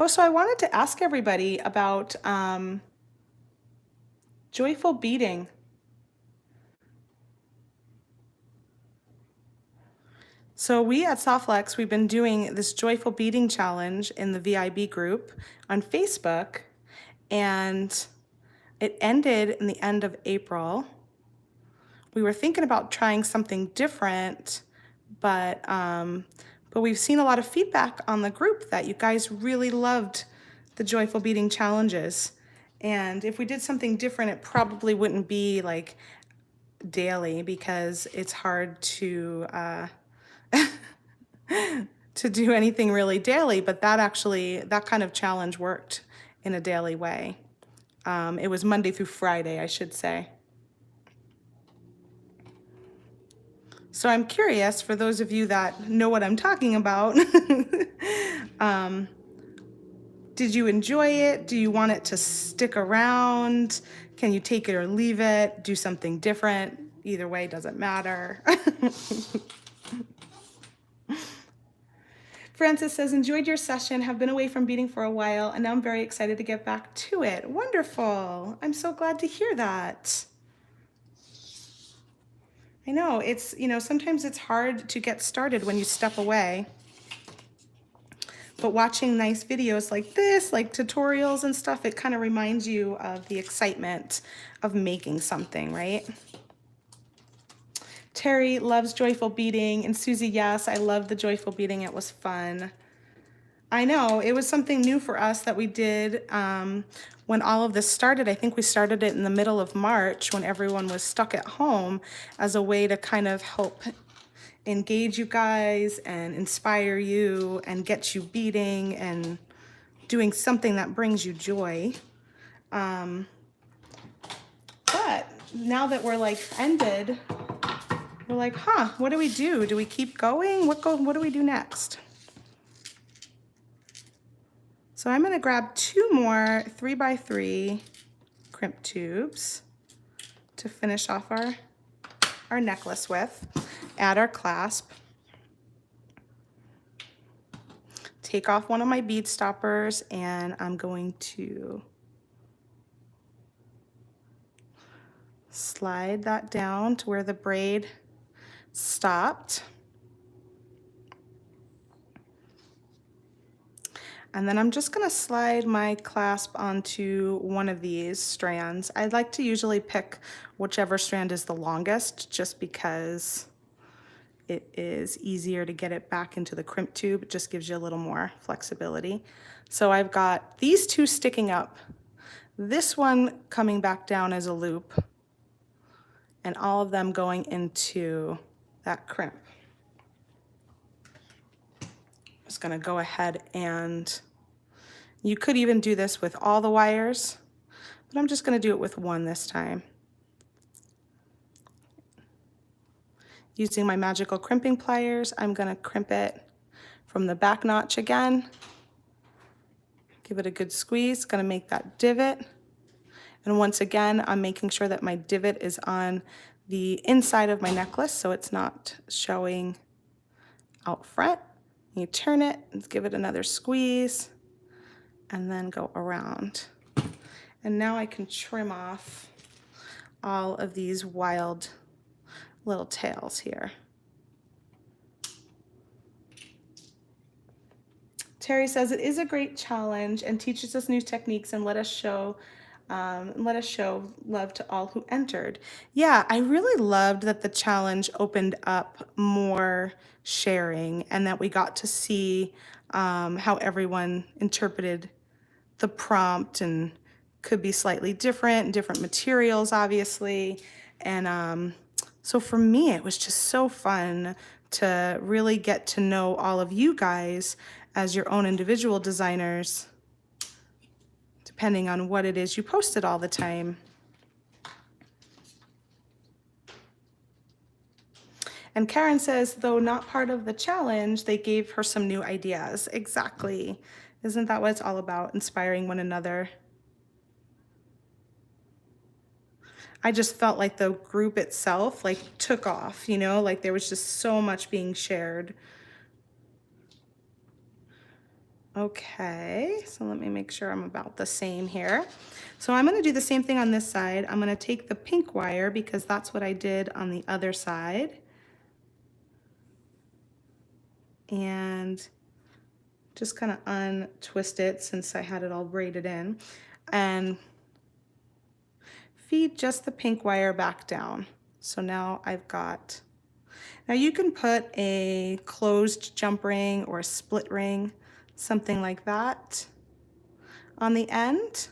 Oh, so I wanted to ask everybody about joyful beading. So we at Softlex, we've been doing this joyful beading challenge in the VIB group on Facebook, and it ended in the end of April. We were thinking about trying something different, but we've seen a lot of feedback on the group that you guys really loved the joyful beading challenges. And if we did something different, it probably wouldn't be like daily, because it's hard to to do anything really daily. But that kind of challenge worked in a daily way. It was Monday through Friday, I should say. So I'm curious, for those of you that know what I'm talking about, did you enjoy it? Do you want it to stick around? Can you take it or leave it? Do something different? Either way, doesn't matter. Francis says, enjoyed your session, have been away from beading for a while, and now I'm very excited to get back to it. Wonderful. I'm so glad to hear that. I know, it's, sometimes it's hard to get started when you step away. But watching nice videos like this, like tutorials and stuff, it kind of reminds you of the excitement of making something, right? Terry loves joyful beading, and Susie, yes, I love the joyful beading. It was fun. I know, it was something new for us that we did when all of this started. I think we started it in the middle of March when everyone was stuck at home, as a way to kind of help engage you guys and inspire you and get you beading and doing something that brings you joy. But now that we're like ended, we're like, huh, what do we do? Do we keep going? What do we do next? So I'm gonna grab 2 more 3x3 crimp tubes to finish off our necklace with. Add our clasp. Take off one of my bead stoppers, and I'm going to slide that down to where the braid stopped. And then I'm just gonna slide my clasp onto one of these strands. I like to usually pick whichever strand is the longest, just because it is easier to get it back into the crimp tube. It just gives you a little more flexibility. So I've got these 2 sticking up, this one coming back down as a loop, and all of them going into that crimp. I'm just gonna go ahead, and you could even do this with all the wires, but I'm just gonna do it with one this time. Using my magical crimping pliers, I'm gonna crimp it from the back notch again. Give it a good squeeze, gonna make that divot. And once again, I'm making sure that my divot is on the inside of my necklace, so it's not showing out front. You turn it and give it another squeeze, and then go around. And now I can trim off all of these wild little tails here. Terry says it is a great challenge and teaches us new techniques, and let us show love to all who entered. Yeah, I really loved that the challenge opened up more sharing, and that we got to see how everyone interpreted the prompt, and could be slightly different materials, obviously. And so for me, it was just so fun to really get to know all of you guys as your own individual designers, depending on what it is you posted all the time. And Karen says, though not part of the challenge, they gave her some new ideas. Exactly. Isn't that what it's all about? Inspiring one another. I just felt like the group itself like took off, like there was just so much being shared. Okay, so let me make sure I'm about the same here. So I'm gonna do the same thing on this side. I'm gonna take the pink wire, because that's what I did on the other side, and just kind of untwist it since I had it all braided in, and feed just the pink wire back down. So now now you can put a closed jump ring or a split ring, something like that. on the end,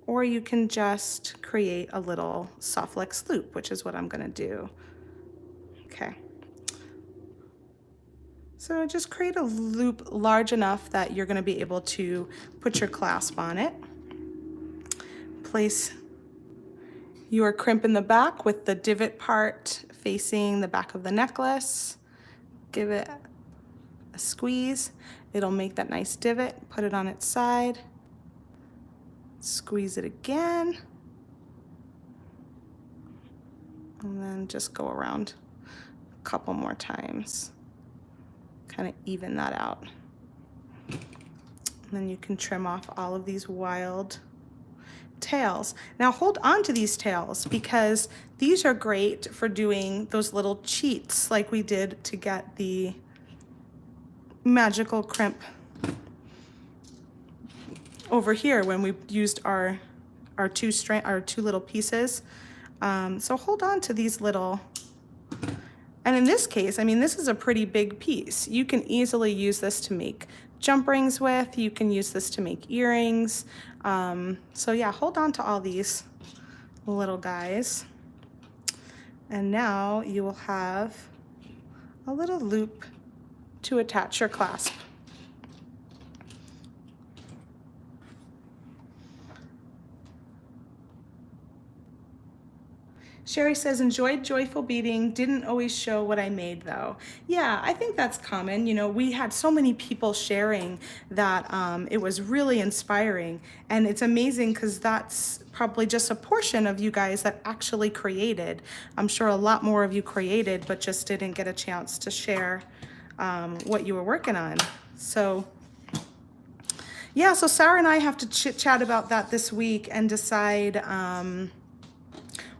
or you can just create a little soft flex loop, which is what I'm gonna do. Okay. So just create a loop large enough that you're gonna be able to put your clasp on it. Place your crimp in the back with the divot part facing the back of the necklace. Give it a squeeze. It'll make that nice divot. Put it on its side. Squeeze it again. And then just go around a couple more times. Kind of even that out. And then you can trim off all of these wild tails. Now hold on to these tails because these are great for doing those little cheats like we did to get the magical crimp over here when we used our two little pieces. So hold on to these little, and in this case, I mean, this is a pretty big piece. You can easily use this to make jump rings with. You can use this to make earrings. So yeah, hold on to all these little guys. And now you will have a little loop to attach your clasp. Sherry says, enjoyed joyful beading, didn't always show what I made though. Yeah, I think that's common. You know, we had so many people sharing that it was really inspiring. And it's amazing because that's probably just a portion of you guys that actually created. I'm sure a lot more of you created, but just didn't get a chance to share what you were working on. So yeah, so Sarah and I have to chit chat about that this week and decide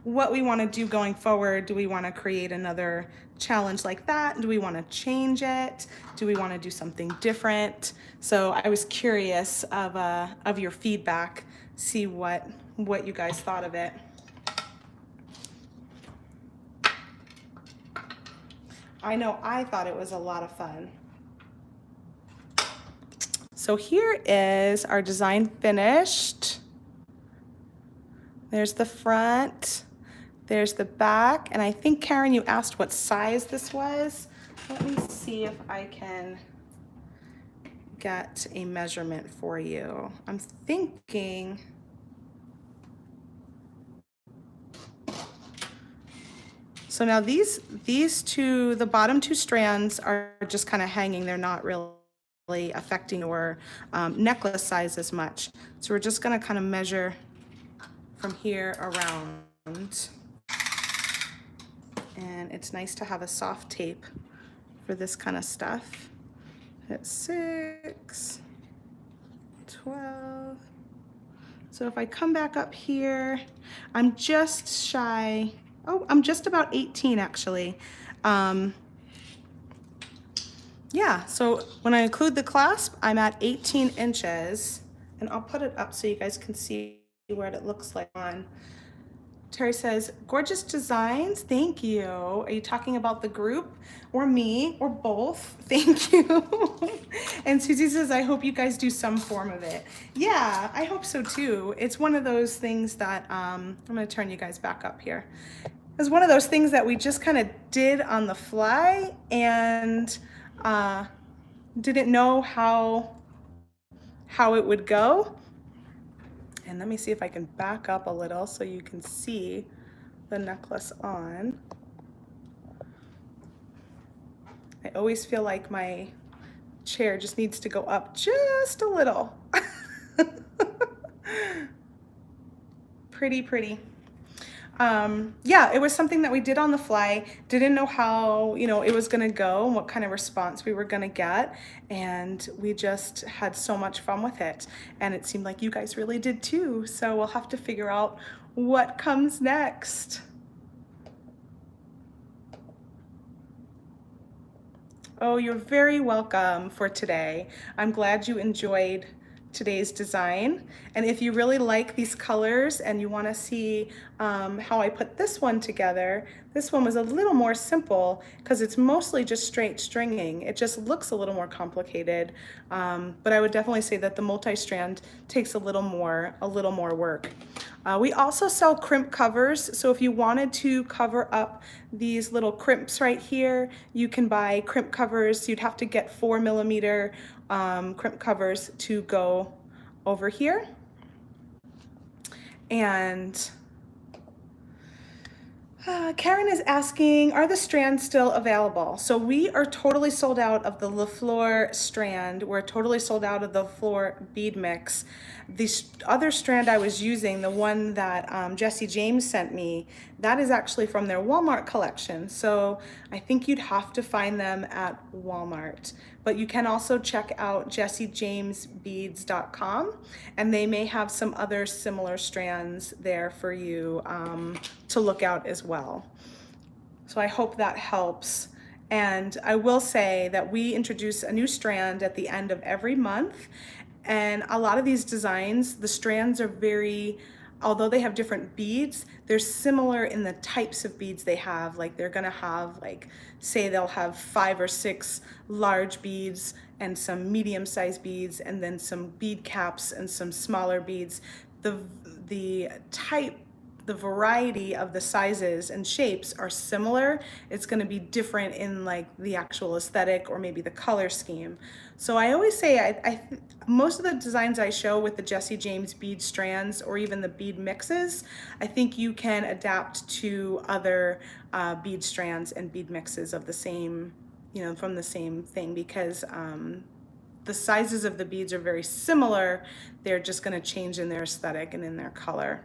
what we want to do going forward. Do we want to create another challenge like that? Do we want to change it? Do we want to do something different? So I was curious of your feedback, see what you guys thought of it. I know I thought it was a lot of fun. So here is our design finished. There's the front. There's the back, and I think, Karen, you asked what size this was. Let me see if I can get a measurement for you. I'm thinking, so now these two, the bottom two strands are just kind of hanging. They're not really affecting your necklace size as much. So we're just gonna kind of measure from here around. And it's nice to have a soft tape for this kind of stuff. At 6, 12. So if I come back up here, I'm just shy, oh, I'm just about 18 actually. Yeah, so when I include the clasp, I'm at 18 inches, and I'll put it up so you guys can see what it looks like on. Terry says, gorgeous designs, thank you. Are you talking about the group or me or both? Thank you. And Susie says, I hope you guys do some form of it. Yeah, I hope so too. It's one of those things that, I'm gonna turn you guys back up here. It's one of those things that we just kind of did on the fly and didn't know how it would go. And let me see if I can back up a little so you can see the necklace on. I always feel like my chair just needs to go up just a little. Pretty. Yeah, it was something that we did on the fly. Didn't know how, it was gonna go and what kind of response we were gonna get. And we just had so much fun with it. And it seemed like you guys really did too. So we'll have to figure out what comes next. Oh, you're very welcome for today. I'm glad you enjoyed today's design. And if you really like these colors and you want to see how I put this one together. This one was a little more simple because it's mostly just straight stringing. It just looks a little more complicated, but I would definitely say that the multi-strand takes a little more work. We also sell crimp covers, so if you wanted to cover up these little crimps right here, you can buy crimp covers. You'd have to get 4mm crimp covers to go over here. And Karen is asking, are the strands still available? So we are totally sold out of the Fleur strand. We're totally sold out of the Fleur bead mix. The other strand I was using, the one that Jesse James sent me, that is actually from their Walmart collection. So I think you'd have to find them at Walmart. But you can also check out jessejamesbeads.com, and they may have some other similar strands there for you to look out as well. So I hope that helps. And I will say that we introduce a new strand at the end of every month. And a lot of these designs, the strands are very, although they have different beads, they're similar in the types of beads they have. Like they're gonna have, like, say they'll have 5 or 6 large beads and some medium-sized beads and then some bead caps and some smaller beads. The type, the variety of the sizes and shapes are similar. It's going to be different in like the actual aesthetic or maybe the color scheme. So I always say most of the designs I show with the Jesse James bead strands or even the bead mixes, I think you can adapt to other bead strands and bead mixes of the same, you know, from the same thing, because the sizes of the beads are very similar. They're just going to change in their aesthetic and in their color.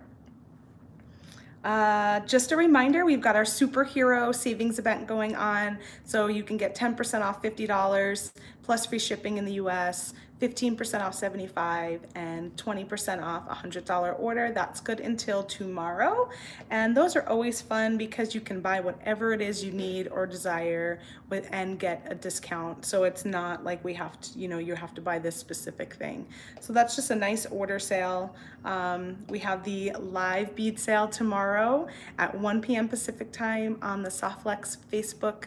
Just a reminder, we've got our superhero savings event going on, so you can get 10% off $50 plus free shipping in the US, 15% off $75, and 20% off a $100 order. That's good until tomorrow. And those are always fun because you can buy whatever it is you need or desire and get a discount. So it's not like we have to, you know, you have to buy this specific thing. So that's just a nice order sale. We have the live bead sale tomorrow at 1 p.m. Pacific time on the Softflex Facebook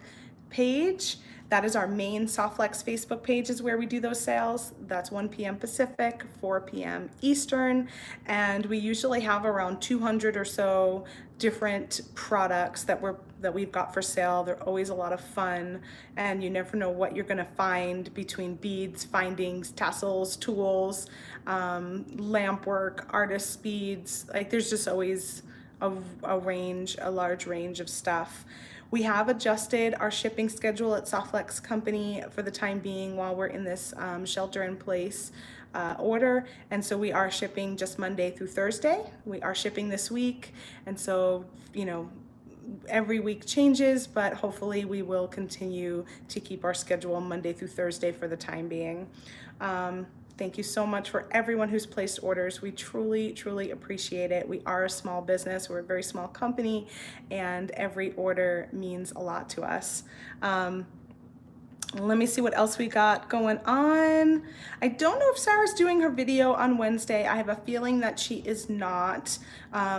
page. That is our main Softflex Facebook page, is where we do those sales. That's 1 p.m. Pacific, 4 p.m. Eastern. And we usually have around 200 or so different products that we've got for sale. They're always a lot of fun, and you never know what you're gonna find between beads, findings, tassels, tools, lamp work, artist beads. Like there's just always a large range of stuff. We have adjusted our shipping schedule at Softflex Company for the time being while we're in this shelter in place order. And so we are shipping just Monday through Thursday. We are shipping this week. And so, you know, every week changes, but hopefully we will continue to keep our schedule Monday through Thursday for the time being. Thank you so much for everyone who's placed orders. We truly, truly appreciate it. We are a small business. We're a very small company, and every order means a lot to us. Let me see what else we got going on. I don't know if Sarah's doing her video on Wednesday. I have a feeling that she is not.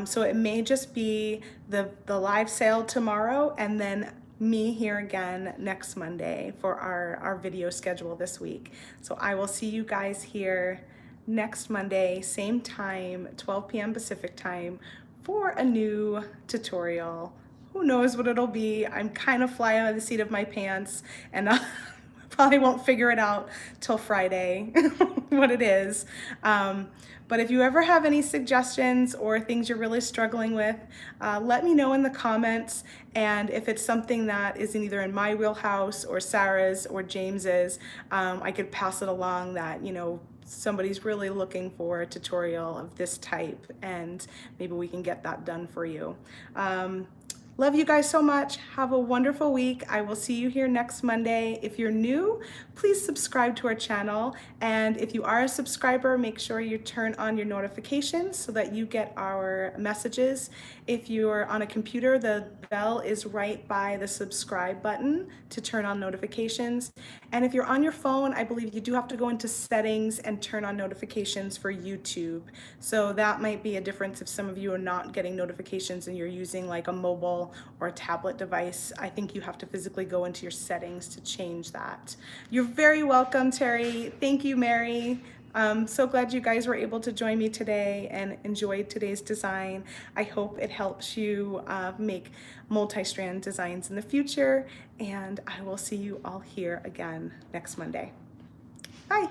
So it may just be the live sale tomorrow, and then me here again next Monday for our video schedule this week. So I will see you guys here next Monday, same time, 12 p.m. Pacific time, for a new tutorial. Who knows what it'll be? I'm kind of flying by the seat of my pants, and I probably won't figure it out till Friday what it is. But if you ever have any suggestions or things you're really struggling with, let me know in the comments. And if it's something that is either in my wheelhouse or Sarah's or James's, I could pass it along that, you know, somebody's really looking for a tutorial of this type, and maybe we can get that done for you. Love you guys so much. Have a wonderful week. I will see you here next Monday. If you're new, please subscribe to our channel. And if you are a subscriber, make sure you turn on your notifications so that you get our messages. If you're on a computer, the bell is right by the subscribe button to turn on notifications. And if you're on your phone, I believe you do have to go into settings and turn on notifications for YouTube. So that might be a difference if some of you are not getting notifications and you're using like a mobile or a tablet device. I think you have to physically go into your settings to change that. You're very welcome, Terry. Thank you, Mary. I'm so glad you guys were able to join me today and enjoy today's design. I hope it helps you make multi-strand designs in the future, and I will see you all here again next Monday. Bye.